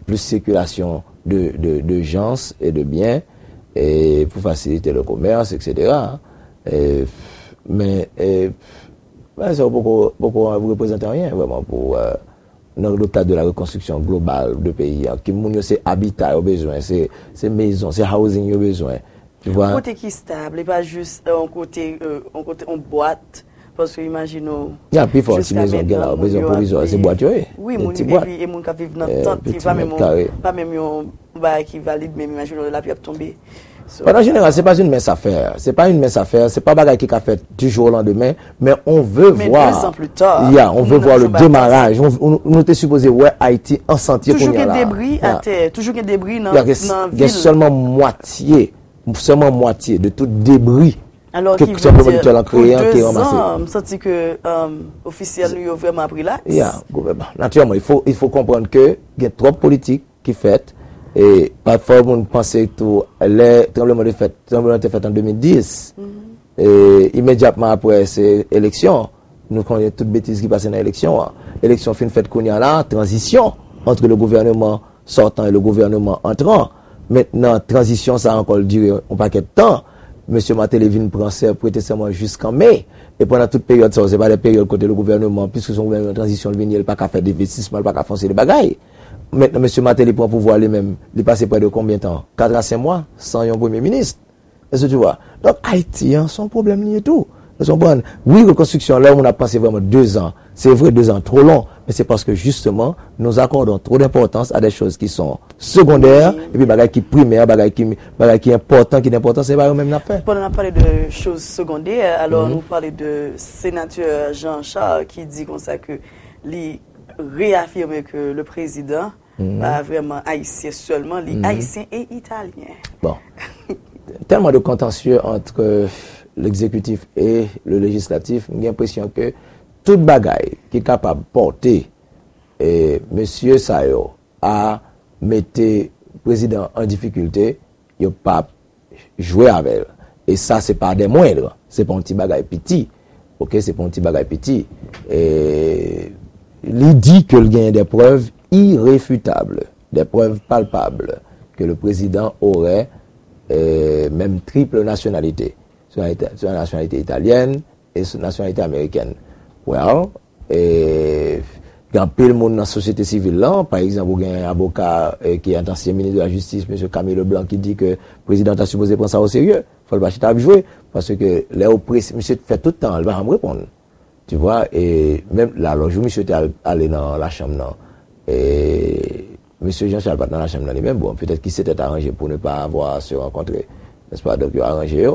[SPEAKER 1] plus circulation de gens et de biens, et pour faciliter le commerce, etc. Mais ça beaucoup représente rien, vraiment, pour dans le cadre de la reconstruction globale de pays. Qui c'est habitat au besoin, c'est maison, c'est housing au besoin. Tu vois?
[SPEAKER 2] Un côté qui est stable, et pas juste un côté en boîte. Parce que imaginons.
[SPEAKER 1] Il y a plus fort si maison a besoin provisoire, c'est boîte.
[SPEAKER 2] Oui, mon et mon qui vivent dans le temps, pas même un qui valide, mais imaginons la pierre tomber.
[SPEAKER 1] En général, c'est pas une mince affaire. C'est pas une mince affaire. C'est pas bagarre qui a fait du jour au lendemain. Mais on veut voir.
[SPEAKER 2] 2 ans plus tard.
[SPEAKER 1] On veut voir le démarrage. On était supposé voir Haïti en sentier.
[SPEAKER 2] Toujours qu'il y a des débris à terre. Toujours qu'il y a des débris dans la ville.
[SPEAKER 1] Il y a seulement moitié de tout débris.
[SPEAKER 2] Alors qu'il veut dire, pour 2 ans, je sens que officiel lui a vraiment pris là.
[SPEAKER 1] Naturellement, il faut comprendre que il y a trop de politique qui fait. Et parfois, on pense que les tremblements de fait en 2010, et immédiatement après ces élections, nous connaissons toutes les bêtises qui passent dans l'élection. L'élection fin faite qu'on y a là, transition entre le gouvernement sortant et le gouvernement entrant. Maintenant, transition, ça a encore duré un paquet de temps. Monsieur Matélévin prend prêter serment jusqu'en mai. Et pendant toute période, ça, c'est pas des périodes côté le gouvernement, puisque son gouvernement de transition, il n'a pas qu'à faire d'investissement, il n'a pas qu'à foncer des bagailles. Maintenant, M. Matéli prend pouvoir lui-même, il passe près de combien de temps? 4 à 5 mois, sans un premier ministre. Est-ce que tu vois? Donc, Haïti, son problème lié tout. Oui, reconstruction, là, on a passé vraiment 2 ans. C'est vrai, 2 ans trop long, mais c'est parce que justement, nous accordons trop d'importance à des choses qui sont secondaires, et puis bagaille qui primaire, bagaille qui est important, qui est important, c'est pas eux-mêmes l'affaire.
[SPEAKER 2] Pendant qu'on a parlé de choses secondaires, alors nous parlons de sénateur Jean-Charles qui dit comme ça que lui réaffirme que le président pas vraiment haïtien seulement, les haïtiens et italiens.
[SPEAKER 1] Bon. Tellement de contentieux entre l'exécutif et le législatif, j'ai l'impression que toute bagaille qui est capable de porter monsieur Sayo à mettre le président en difficulté, il n'a pas joué avec elle. Et ça, c'est pas des moindres. C'est pas un petit bagaille petit. Ok, c'est pas un petit bagaille petit. Et il dit qu'il y a des preuves irréfutables, des preuves palpables, que le président aurait même triple nationalité. Sur la nationalité italienne et sur la nationalité américaine. Well, il y a un peu de monde dans la société civile là. Par exemple, il y a un avocat qui est ancien ministre de la Justice, M. Camille Leblanc, qui dit que le président a supposé prendre ça au sérieux. Il faut le bâcher à jouer. Parce que là, monsieur fait tout le temps, il va me répondre. Tu vois, et même là, le jour où monsieur était allé dans la chambre, non, et M. Jean-Charles pas dans la chambre lui-même, bon, peut-être qu'il s'était arrangé pour ne pas avoir à se rencontrer. N'est-ce pas? Donc, il a arrangé,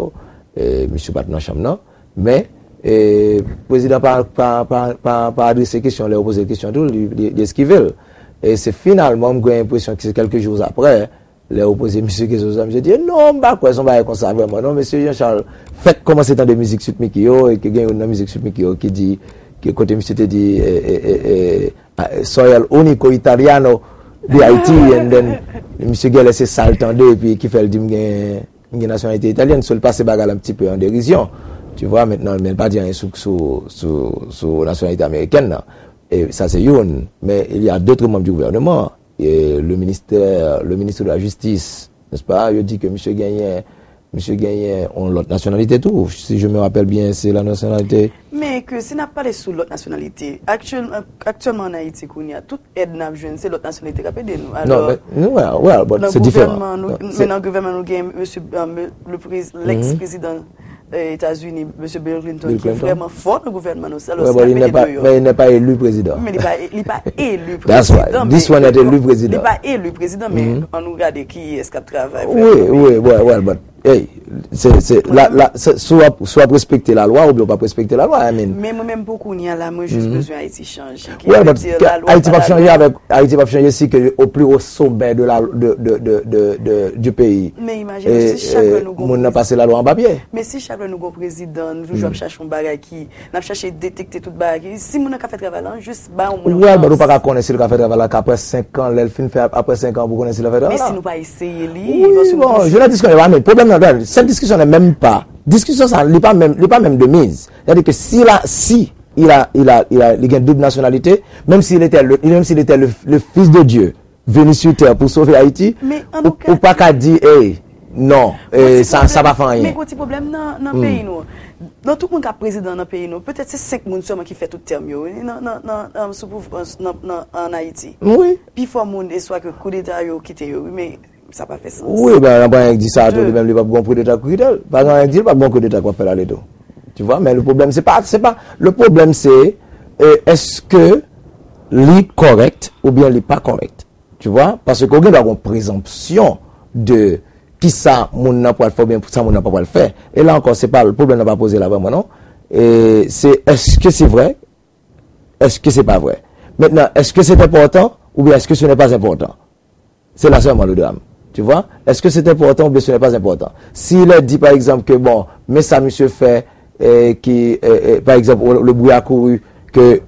[SPEAKER 1] monsieur pas dans la chambre, non, mais, le président pas adressé question, il a posé des questions, tout, il ce qu'ils veulent. Et c'est finalement, j'ai l'impression que c'est quelques jours après, il a opposé M. Kezosa, je dis, non, bah, quoi, ils sont pas comme ça, vraiment, non, M. Jean-Charles, faites commencer dans de musique sur Mikio, et qu'il y a une musique sur Mikio qui dit, que côté M. te dit, soy el único italiano de Haïti, et then, M. Guy laissé ça le temps et puis qui fait le dim, une nationalité italienne, sur le passé bagarre un petit peu en dérision. Tu vois, maintenant, il ne pas dire rien sur la nationalité américaine. Là. Et ça, c'est une. Mais il y a d'autres membres du gouvernement. Et le ministre de la Justice, n'est-ce pas? Il dit que M. Gagné ont l'autre nationalité tout. Si je me rappelle bien, c'est la nationalité.
[SPEAKER 2] Mais que si n'a pas les sous l'autre nationalité, actuellement en Haïti, il y a toute aide n'a besoin, c'est l'autre nationalité qui a aidé nous. Alors,
[SPEAKER 1] non, c'est différent.
[SPEAKER 2] Dans le gouvernement, nous avons l'ex-président des États-Unis, M. Bill Clinton, qui est vraiment fort dans le gouvernement.
[SPEAKER 1] Mais il n'est pas élu président.
[SPEAKER 2] Mais il n'est pas élu président.
[SPEAKER 1] That's right. This one est élu président.
[SPEAKER 2] Il n'est pas élu président, mais on nous regarde qui est-ce qui travaille.
[SPEAKER 1] Oui, but hey, soit respecter la loi ou bien pas respecter la loi.
[SPEAKER 2] Mais moi-même, beaucoup n'y a là, moi, juste besoin d'Haïti changer.
[SPEAKER 1] Oui, Haïti va changer si que au plus haut sommet du pays.
[SPEAKER 2] Mais imaginez si chaque nous
[SPEAKER 1] on a passé la loi en papier.
[SPEAKER 2] Mais si chaque nous avons président, nous toujours cherchons un bagage qui, nous cherchons détecter tout bagage. Si nous avons fait travail là, juste bah on.
[SPEAKER 1] Oui, mais nous pas connaître le café travail là qu'après 5 ans, l'elfin fait après 5 ans pour connaître le café travail là.
[SPEAKER 2] Mais si nous pas essayer
[SPEAKER 1] bon, je la discussion pas mais problème cette discussion n'est même pas discussion ça n'est pas même de mise. C'est-à-dire que si il a une double nationalité, même s'il était le fils de Dieu venu sur terre pour sauver Haïti, ou pas qu'à dire, hey, non, ça va faire rien.
[SPEAKER 2] Mais quand il problème dans le pays, nous, dans tout le monde qui est président dans le pays, nous, peut-être c'est 5 personnes seulement qui fait tout terme en Haïti.
[SPEAKER 1] Oui.
[SPEAKER 2] Puis il faut que soit que coup d'État quitte, mais ça n'a pas fait sens.
[SPEAKER 1] Oui, ben, on n'a pas dit ça, tout de même, il n'y a pas bon coup d'État qui quitte. Par exemple, il n'y a pas bon coup d'État qui va faire là tout. Tu vois, mais le problème, le problème c'est, est-ce que l'est correct ou bien l'est pas correct? Tu vois, parce qu'on a une présomption de qui ça, mon n'a pas le faire bien, pour ça, mon n'a pas le faire. Et là encore, c'est pas, le problème n'a pas posé là vraiment, non? Et c'est, est-ce que c'est vrai? Est-ce que c'est pas vrai? Maintenant, est-ce que c'est important ou bien est-ce que ce n'est pas important? C'est là seulement le drame. Tu vois? Est-ce que c'est important ou bien ce n'est pas important? S'il est dit, par exemple, que bon, mais ça, monsieur fait, par exemple, le bruit a couru, que,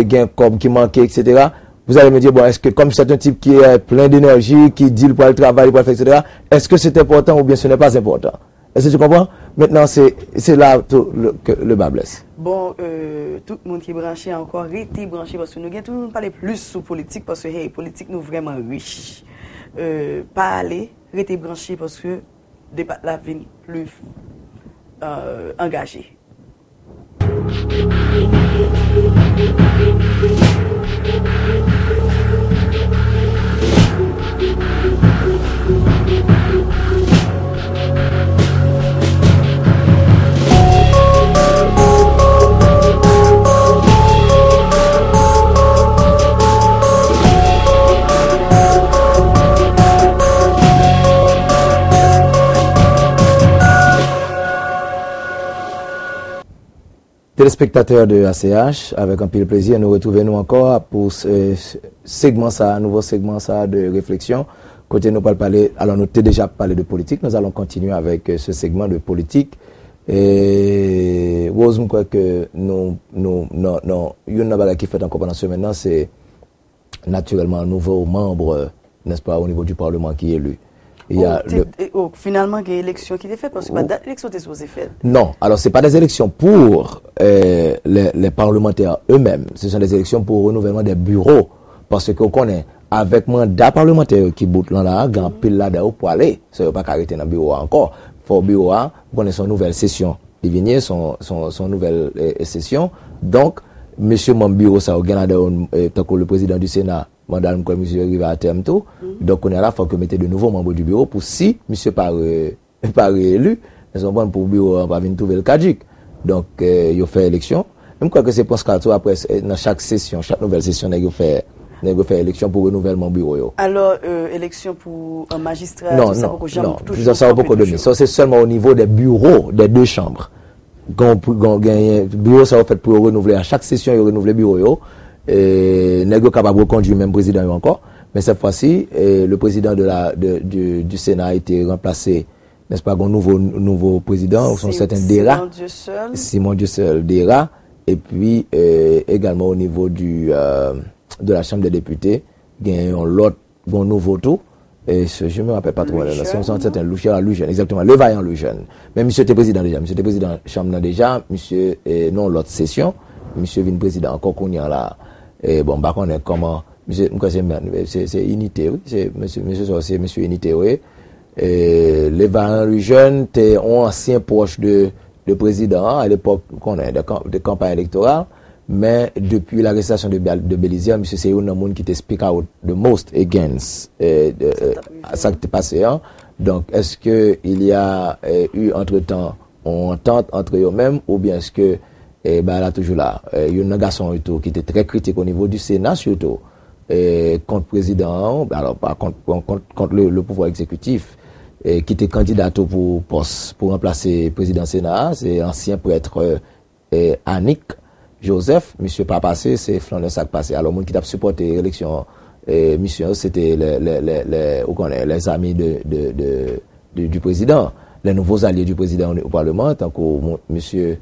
[SPEAKER 1] gain corps qui manquait, etc. Vous allez me dire, bon, est-ce que, comme c'est un type qui est plein d'énergie, qui dit pour le travail, pour le faire, etc., est-ce que c'est important ou bien ce n'est pas important? Est-ce que tu comprends? Maintenant, c'est là tout le bas blesse.
[SPEAKER 2] Bon, tout le monde qui est branché encore, restez branché parce que nous avons tout le monde parler plus sur politique parce que, hey, politique nous vraiment riche. Pas aller, restez branché parce que débat la vie plus engagé.
[SPEAKER 1] Téléspectateurs de ACH, avec un pile plaisir, nous retrouvons encore pour ce segment ça, nouveau segment ça de réflexion. Côté nous parler, alors nous avons déjà parlé de politique, nous allons continuer avec ce segment de politique. Et Rose, je crois que non, il y a une qui fait encore pendant ce maintenant, c'est naturellement un nouveau membre, n'est-ce pas, au niveau du Parlement qui est élu.
[SPEAKER 2] Finalement, il y a une élection qui est faite, parce que l'élection est supposée faire.
[SPEAKER 1] Non, alors ce n'est pas des élections pour les parlementaires eux-mêmes, ce sont des élections pour renouvellement des bureaux, parce qu'on connaît, avec mandat parlementaire qui bout là, grand pile là pour aller, ça ne va pas arrêter dans le bureau encore. Pour le bureau, vous connaissez son nouvelle session, il vient son nouvelle session, donc, monsieur mon bureau, ça, au Canada, tant que le président du Sénat, madame comme monsieur arrive à terme tout, donc on est là, il faut que mettez de nouveaux membres du bureau pour si monsieur pas réélu, ils sont bons pour le bureau, on va venir trouver le caduc. Donc, il fait élection. Même quoi que c'est pour ce après, dans chaque session, chaque nouvelle session, il fait élection pour renouvellement bureau.
[SPEAKER 2] Alors, élection pour un magistrat,
[SPEAKER 1] non, ça va beaucoup donner. Ça, c'est seulement au niveau des bureaux des deux chambres. Bureau, ça va fait pour renouveler. À chaque session, il renouveler le bureau. N'est pas capable de conduire même président encore. Mais cette fois-ci, le président du Sénat a été remplacé, n'est-ce pas, un nouveau président, son certain Dera. Simon Dieuseul Dera. Et puis, également au niveau de la Chambre des députés, il y a un nouveau tour. Et je ne me rappelle pas trop. C'est un certain Loujeune, exactement. Le Vaillant Loujeune. Mais monsieur était président déjà. Monsieur était président de la Chambre déjà. Monsieur, non, l'autre session. Monsieur vient président encore qu'on y a là. Et bon, bah, on est comment. Monsieur, c'est Unité, oui. C'est monsieur Unité, oui. Et le Vaillant Loujeune était un ancien proche de président à l'époque qu'on est de campagne électorale. Mais depuis l'arrestation de Bélizier, M. c'est un homme qui te speak out the most against ça qui est passé. Hein? Donc, est-ce qu'il y a eu entre-temps une entente entre eux-mêmes ou bien est-ce que là, toujours là, il y a un garçon qui était très critique au niveau du Sénat surtout contre le président, alors pas contre le pouvoir exécutif, qui était candidat pour remplacer le président Sénat, c'est ancien prêtre Annick Joseph, monsieur pas passé, c'est Flandre ça passé. Alors, monde qui t'a supporté l'élection, monsieur, c'était les amis du président, les nouveaux alliés du président au Parlement, tant que monsieur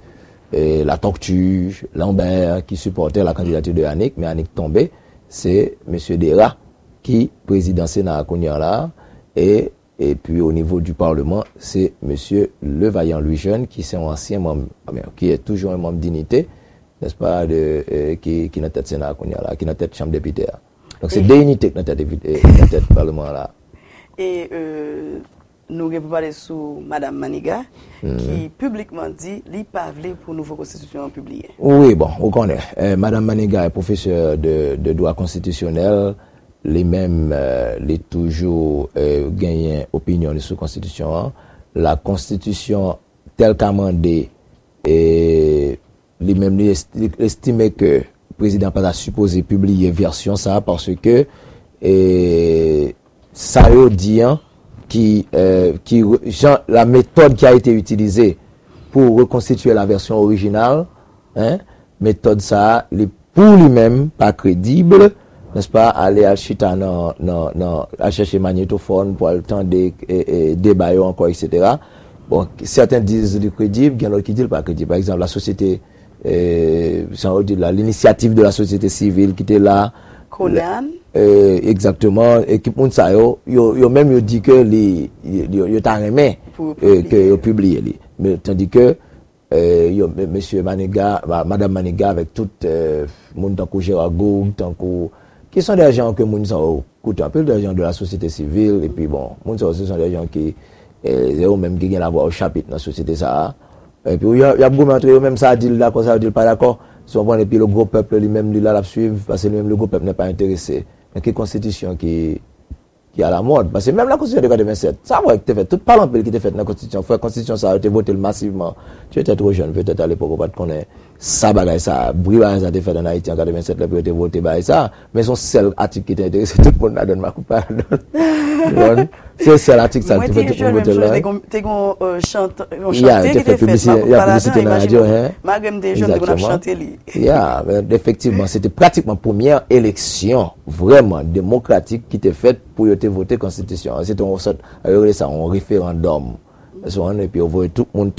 [SPEAKER 1] la Tortue, Lambert, qui supportait la candidature de Annick, mais Annick tombé, c'est monsieur Dera, qui président Sénat à là, et puis au niveau du Parlement, c'est monsieur Le Vaillant Louis Jeune, qui est un ancien membre, qui est toujours un membre d'unité, n'est-ce pas, qui dans tête Sénat là, qui dans tête Chambre des députés. Donc c'est deux unités dans tête Parlement là.
[SPEAKER 2] Et nous avons parlé sur Madame Maniga, qui publiquement dit qu'il n'est pas voulu pour une nouvelle constitution publiée.
[SPEAKER 1] Oui, bon, on connaît. Madame Maniga est professeure de droit constitutionnel. Les-mêmes, les toujours gagné opinion sur la constitution. La constitution telle qu'amendée, les-mêmes estimé que le président pas supposé publier version ça parce que ça veut dire la méthode qui a été utilisée pour reconstituer la version originale, méthode ça, pour lui-même pas crédible, n'est-ce pas, aller à chita à chercher magnétophone pour le temps des débats encore, etc. Bon, certains disent du crédible, il y en a d'autres qui disent pas crédible. Par exemple, la société, l'initiative de la société civile qui était là.
[SPEAKER 2] Conan.
[SPEAKER 1] Exactement, équipe Mounsa, yo même dit que yo t'a remis que yo publié. Mais tandis que monsieur Maniga, madame Maniga avec tout monde tant que Gérard Goug, tant que qui sont des gens que Mounsa coûte un peu d'argent de la société civile et puis bon, Mounsa aussi sont des gens qui même qui gagnent la voix au chapitre dans la société ça. Et puis il y a beaucoup d'entre même ça dit d'accord, ça dit pas d'accord. Souvent et puis le gros peuple lui-même lui là la suivre parce que lui-même le gros peuple n'est pas intéressé. Mais quelle constitution qui à la mode parce que même la constitution de 87 ça va être fait tout parlant qui était fait dans la constitution la constitution ça a été voté massivement. Tu étais trop jeune peut-être à l'époque pas te connaître ça bagaille ça brillant ça a été fait en Haïti en 87 là pour été voté by ça mais son seul article qui était intéressé tout le monde la donne ma coupe c'est seul article ça qui fait tout le monde voter là
[SPEAKER 2] t'es un chanteur
[SPEAKER 1] qui était fait il y a publicité dans la radio
[SPEAKER 2] malgré des jeunes qui ont chanté lui
[SPEAKER 1] effectivement c'était pratiquement première élection vraiment démocratique qui était faite pour voter constitution c'était un référendum et puis tout le monde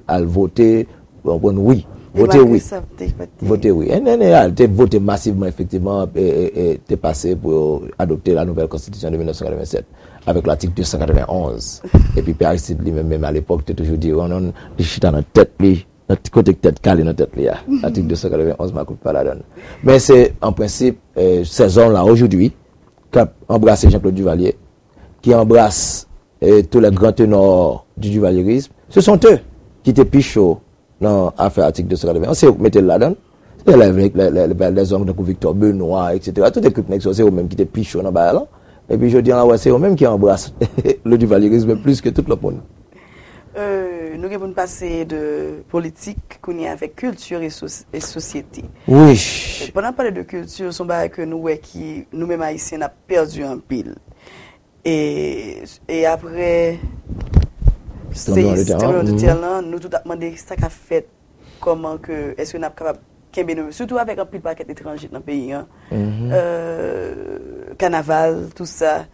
[SPEAKER 1] a voté oui voter oui. Voter oui. T'es voté massivement, effectivement, et t'es passé pour adopter la nouvelle constitution de 1987 avec l'article 291. Et puis, Pierre Aristide lui-même, à l'époque, t'es toujours dit, on a notre tête, notre côté tête calée, notre tête, l'article 291, ma coupe pas la donne. Mais c'est, en principe, ces hommes-là, aujourd'hui, qui embrassent Jean-Claude Duvalier, qui embrassent tous les grands ténors du duvalierisme, ce sont eux qui étaient plus chauds. Non, affaire article 291, c'est eux qui mettez là-dedans. C'est les hommes de Victor Benoît, etc. Tout est c'est eux-mêmes qui étaient pichons dans là. Et puis je dis, c'est eux-mêmes qui embrassent le duvalierisme plus que tout le monde.
[SPEAKER 2] Nous devons passer de politique qu'on y a avec culture et société.
[SPEAKER 1] Oui.
[SPEAKER 2] Pendant parler de culture, son bail que nous-mêmes haïtiens, on a perdu un pile. Et après. C'est nous tout a demandé ça qu'a fait comment que est-ce qu'on a capable surtout avec un pile paquet étranger dans le pays carnaval tout ça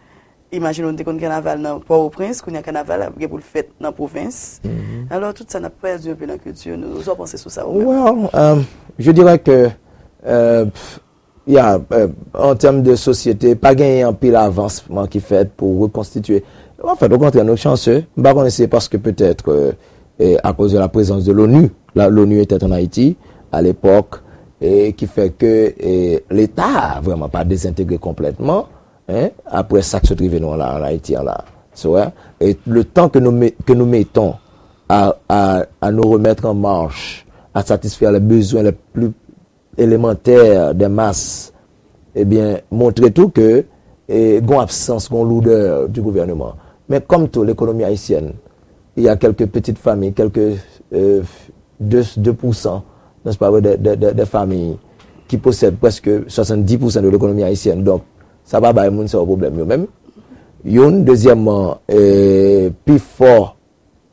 [SPEAKER 2] imaginons qu'on carnaval dans Port-au-Prince qu'on a carnaval pour le fête dans la province alors tout ça n'a pas perdu un peu dans la culture nous pensons sur ça
[SPEAKER 1] je dirais que il y a en termes de société pas gagné un pile avancement qui fait pour reconstituer. En fait, au contraire, nous chanceux. C'est parce que peut-être à cause de la présence de l'ONU, l'ONU était en Haïti à l'époque, et qui fait que l'État vraiment pas désintégré complètement. Après ça que se trouve nous là en Haïti là. Et le temps que nous mettons à nous remettre en marche, à satisfaire les besoins les plus élémentaires des masses, eh bien montrer tout que gon absence, gon lourdeur du gouvernement. Mais comme tout, l'économie haïtienne, il y a quelques petites familles, quelques 2%, n'est-ce pas, des familles qui possèdent presque 70% de l'économie haïtienne. Donc, ça va pas être un problème eux-mêmes. Deuxièmement, plus fort,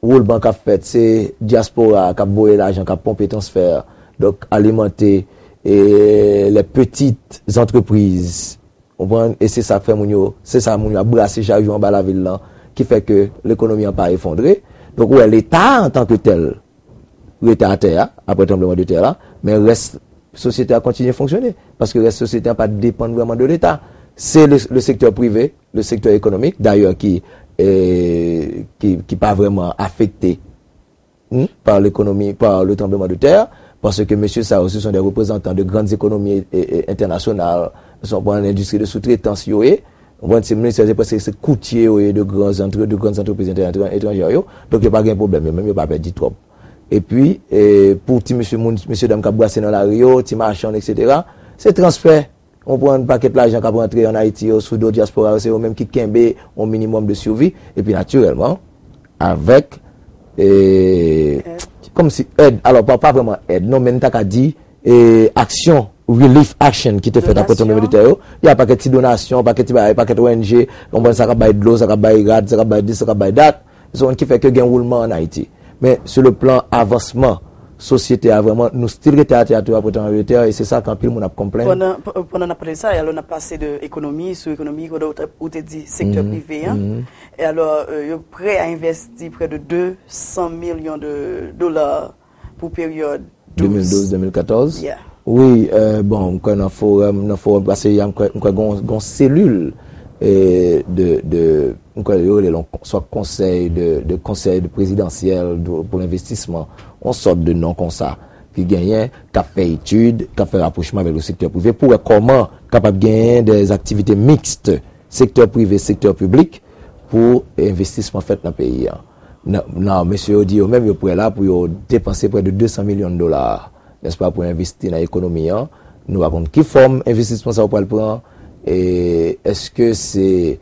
[SPEAKER 1] World Bank a fait, c'est diaspora qui a bourré l'argent, qui a pompé transfert, donc alimenter les petites entreprises. Et c'est ça fait c'est ça a brassé chaque jour en bas la ville là qui fait que l'économie n'a pas effondré. Donc ouais, l'État en tant que tel était à terre après le tremblement de terre là, mais reste société a continué à fonctionner parce que la société n'a pas dépend vraiment de l'État. C'est le secteur privé, le secteur économique d'ailleurs qui pas vraiment affecté par l'économie, par le tremblement de terre parce que messieurs ça aussi sont des représentants de grandes économies internationales, sont pour l'industrie de sous-traitance c'est ministère parce que c'est coûtier de grandes entreprises étrangères donc il n'y a pas de problème même il n'y a pas perdu trop. Et puis pour petit monsieur dame qui brassé dans la Rio, petit marchand etc. c'est transfert. On prend un paquet d'argent qui va rentrer en Haïti sous d'autres diasporas, c'est eux même qui kembe un minimum de survie et puis naturellement avec comme si aide, alors pas vraiment aide, non, mais t'as dit action, relief action qui te fait à côté de militaire. Il y a pas que donation, pas que ONG, on va ça va de l'eau, ça va rad, ça va ça va dat. C'est on qui fait que gain roulement en Haïti. Mais sur le plan avancement, société a vraiment nous style théâtre pour temps militaire et c'est ça quand pile mon a complaint.
[SPEAKER 2] Pendant après ça, alors on a passé de économie sur économie où tu dit secteur privé et alors yo prêt à investir près de 200 millions de dollars pour période
[SPEAKER 1] 2012-2014.
[SPEAKER 2] Yeah.
[SPEAKER 1] Oui, bon, quand on faut parce qu'il y a une cellule soit conseil de présidentiel pour l'investissement, on sort de nom comme ça, qui gagne, qui a fait études, qui a fait rapprochement avec le secteur privé pour voir comment capable de gagner des activités mixtes, secteur privé, secteur public, pour investissement fait dans le pays. Non, monsieur dit même vous pourrez là pour dépenser près de 200 millions de dollars, n'est-ce pas, pour investir dans l'économie. Nous va contre qui forme investissement ça pour le prendre et est-ce que c'est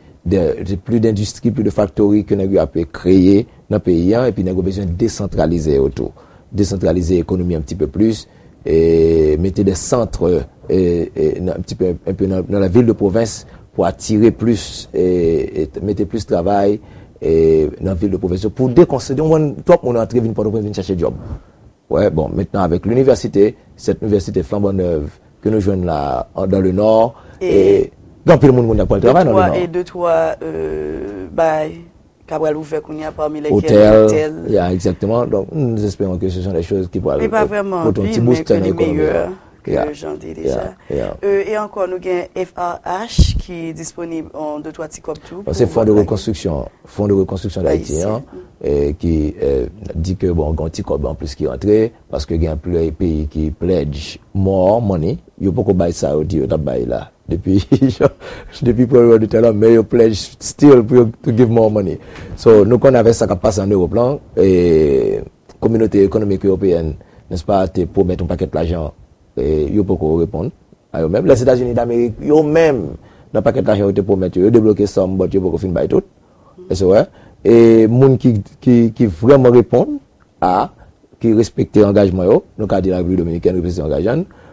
[SPEAKER 1] plus d'industrie, plus de factories que nous avons créé dans le pays et puis nous avons besoin de décentraliser autour, décentraliser l'économie un petit peu plus et mettre des centres un peu dans la ville de province pour attirer plus et mettre plus de travail et dans la ville de province pour déconstruire toi on est entré venir pour venir chercher job. Ouais, bon, maintenant avec l'université, cette université flambant neuve que nous joignons là dans le nord et dans plus le monde n'a pas le travail dans le nord.
[SPEAKER 2] Et deux trois Cabral ouvert qu'on y a parmi lesquels
[SPEAKER 1] hôtel. Yeah, exactement. Donc nous espérons que ce sont des choses qui pourront
[SPEAKER 2] mais pas vraiment
[SPEAKER 1] pour un petit boost dans l'économie.
[SPEAKER 2] Que j'en dis déjà. Et encore, nous avons FRH qui est disponible en 2-3 petits copes tout.
[SPEAKER 1] C'est Fonds de reconstruction d'Haïti, qui dit que bon, un petit cop en plus qui est entré, parce que il y a plusieurs pays qui pledge more money. Il n'y a pas qu'on baille ça, il y a baille là. Depuis période de temps, mais il pledge still to give more money. So, nous qu'on avait ça qui passe en Europe, et communauté économique européenne, n'est-ce pas, pour mettre un paquet d'argent. Et ils peuvent répondre à eux-mêmes. Les États-Unis d'Amérique, eux-mêmes, dans le paquet d'argent, ils peuvent mettre, ils débloquer ça, mais ils peuvent finir tout. Et c'est vrai. Et les gens qui vraiment répondent qui respectent l'engagement, nous avons dit la République dominicaine respecte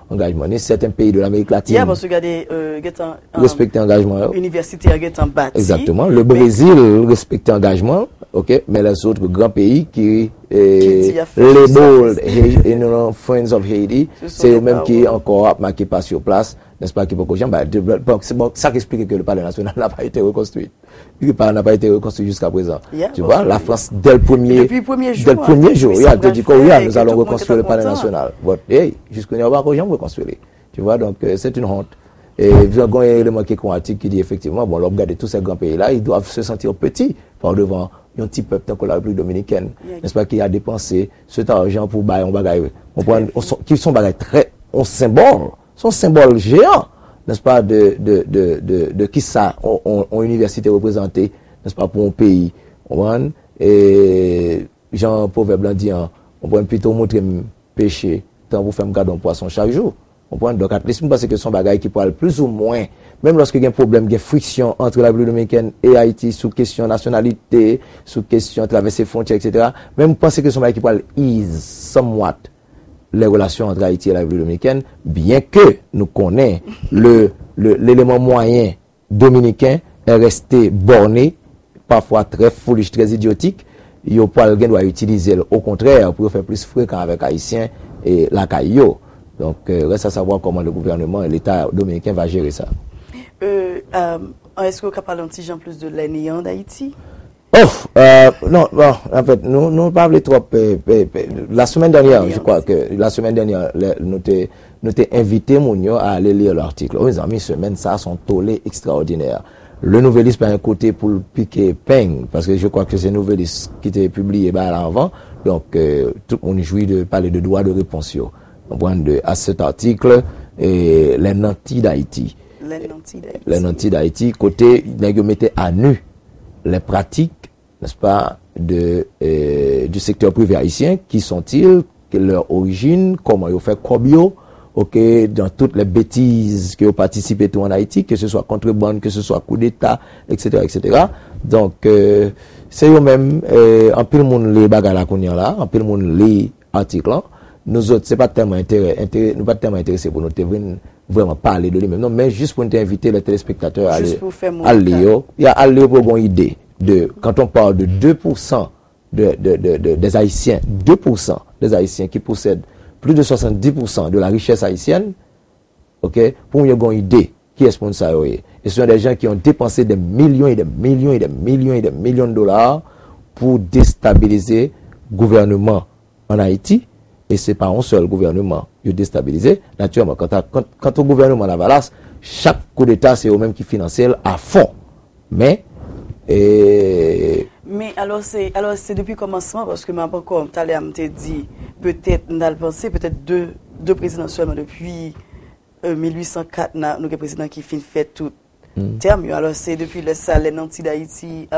[SPEAKER 1] l'engagement. Certains pays de l'Amérique latine.
[SPEAKER 2] Il y a parce que
[SPEAKER 1] respecter l'engagement.
[SPEAKER 2] L'université a bâti.
[SPEAKER 1] Exactement. Le Brésil respecte l'engagement. Ok, mais les autres grands pays qui labeled Friends of Haiti, c'est eux-mêmes qui encore marqué pas sur place, n'est-ce pas, qui peuvent c'est bon, ça qui explique que le palais national n'a pas été reconstruit. Le palais n'a pas été reconstruit jusqu'à présent. Tu vois, la France, dès le premier jour, il a dit que nous allons reconstruire le palais national. Hey, jusqu'à nous n'avons pas jamais reconstruit. Tu vois, donc c'est une honte. Et il y a un élément qui est chromatique qui dit effectivement, bon, regarder tous ces grands pays-là, ils doivent se sentir petits par devant un petit peuple comme la République dominicaine, n'est-ce pas, qui a dépensé cet argent pour bailler un bagage, qui sont bagages très, un symbole géant, n'est-ce pas, de qui ça, en université représentée, n'est-ce pas, pour un pays, et Jean Proverbe l'a dit, on peut plutôt montrer péché, tant vous faire me garder un poisson chaque jour. Donc, à least, parce que son bagage qui parle plus ou moins, même lorsqu'il y a un problème, il y a friction entre la République dominicaine et Haïti sous question nationalité, sous question traverser frontières, etc. Même penser que son bagage qui parle ease somewhat les relations entre Haïti et la République dominicaine, bien que nous connaissons l'élément moyen dominicain est resté borné, parfois très foolish, très idiotique. Il doit utiliser au contraire pour faire plus fréquent avec Haïtiens et la Caillou. Donc, reste à savoir comment le gouvernement et l'État dominicain va gérer ça.
[SPEAKER 2] Est-ce que vous parlez un petit peu plus de l'ennemi d'Haïti?
[SPEAKER 1] Non, en fait, nous parlons trop. La semaine dernière, je crois que nous t'ai invité Mounio à aller lire l'article. Oh, mes amis, semaine, ça, son tollé extraordinaire. Le Nouvelliste par un côté pour le piquer peigne, parce que je crois que c'est Nouvelliste qui était publié là avant. Donc, tout le monde jouit de parler de droit de réponse. à cet article, les nantis d'Haïti. Les nantis d'Haïti, côté, ils mettaient à nu les pratiques, n'est-ce pas, du secteur privé haïtien, qui sont-ils, leur origine, comment ils ont fait Kobio, ok, dans toutes les bêtises qui ont participé tout en Haïti, que ce soit contrebande, que ce soit coup d'État, etc., etc. Donc, c'est eux-mêmes, en pile monde les bagages là qu'on y a là, en pile monde les articles là, nous autres, c'est pas tellement nous pas tellement intéressés pour nous vraiment parler de lui-même, non, mais juste pour nous inviter les téléspectateurs à aller, il y a aller pour une idée de, quand on parle de 2% des Haïtiens, 2% des Haïtiens qui possèdent plus de 70% de la richesse haïtienne, ok, pour nous avoir une idée qui est sponsor. Et ce sont des gens qui ont dépensé des millions et des millions et des millions et des millions de dollars pour déstabiliser le gouvernement en Haïti. Et ce n'est pas un seul gouvernement qui est déstabilisé. Naturellement, quand au gouvernement la Valas, chaque coup d'État, c'est eux-mêmes qui financent à fond. Mais
[SPEAKER 2] alors c'est depuis le commencement, parce que ma encore tout à l'heure m'a dit peut-être on a pensé peut-être deux présidents seulement depuis 1804 nous avons président qui fait tout terme. Alors c'est depuis le les nantis d'Haïti.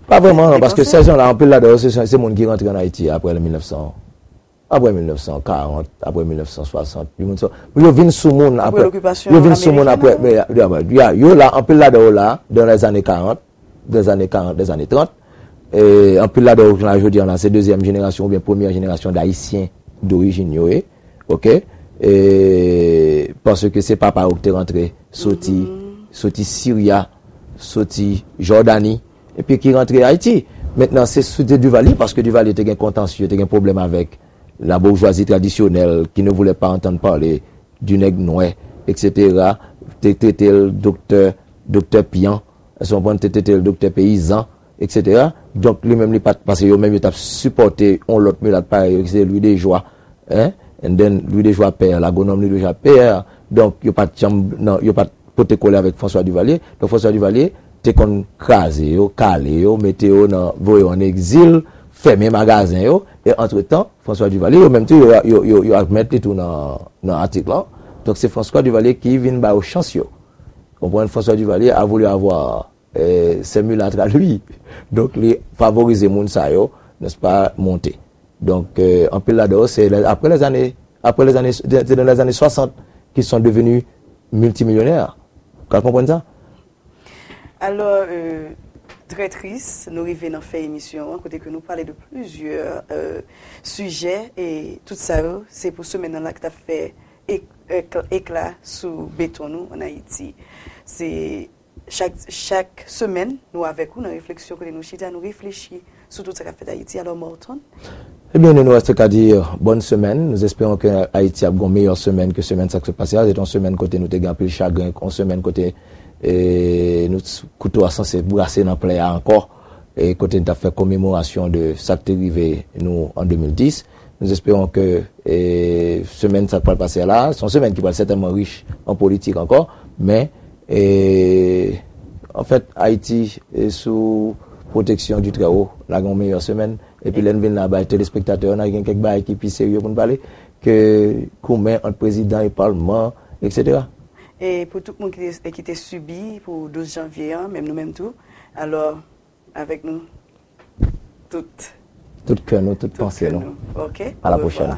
[SPEAKER 1] Pas vraiment, parce que ces gens-là, en plus là-dedans, c'est le monde qui rentre en Haïti après 1900. Après 1940, après 1960, ils viennent sous monde après. Ils viennent sous monde après. Yo là, en plus là-dedans, dans les années 40, des années 30. Et en plus là-dedans, je dis, c'est deuxième génération ou bien première génération d'Haïtiens d'origine, ok? Et parce que c'est papa qui est rentré, sorti Syria, sorti Jordanie, et puis qui est rentré Haïti. Maintenant, c'est sous Duvalier, parce que Duvalier était un contentieux, était un problème avec la bourgeoisie traditionnelle qui ne voulait pas entendre parler du nègre noir, etc. T'étais le docteur Pian, t'étais le docteur paysan, etc. Donc lui-même, parce que lui-même, il a supporté l'autre, mais il a pas c'est lui des joies, hein? And then lui des joies père, l'agonome lui déjà père. Donc il n'y a pas de chambre, non, il n'y a pas de protocole avec François Duvalier. Donc François Duvalier, t'es qu'on crase, calé, mettez en exil, fermer magasin, et entre-temps, François Duvalier, même tout, il a mis tout dans l'article là. Donc c'est François Duvalier qui vient au chancieux. Comprendre, François Duvalier a voulu avoir ses mulâtres à lui. Donc, il favorise les gens, n'est-ce pas, monter. Donc, en plus là-dedans, c'est après les années 60 qu'ils sont devenus multimillionnaires. Vous comprenez ça?
[SPEAKER 2] Alors, très triste, nous arrivons à faire émission, côté que nous parlons de plusieurs sujets, et tout ça, c'est pour ce maintenant-là que tu as fait éclat sous béton en Haïti. C'est chaque semaine, nous avec vous, nous réflexion que nous réfléchissons sur tout ce qu'a fait Haïti. Alors, Morton?
[SPEAKER 1] Eh bien, nous reste qu'à dire bonne semaine. Nous espérons que Haïti a une meilleure semaine que semaine ça se passe. C'est une semaine côté nous avons plus chagrin, une semaine côté nous couteau à censé brasser dans plein encore. Et côté nous avons fait commémoration de ça qui est arrivé nous en 2010. Nous espérons que semaine ça va passer là. C'est une semaine qui va être certainement riche en politique encore, mais en fait Haïti est sous protection du très haut, la meilleure semaine. Et puis l'envie là-bas, les téléspectateurs, on a quelques bails qui plus sérieux pour nous parler que comment entre président et parlement, etc.
[SPEAKER 2] Et pour tout le monde qui était subi pour 12 janvier, même nous-mêmes tout, alors avec nous, toutes.
[SPEAKER 1] Tout cœur, nous, toute pensée, nous.
[SPEAKER 2] Ok.
[SPEAKER 1] À la prochaine.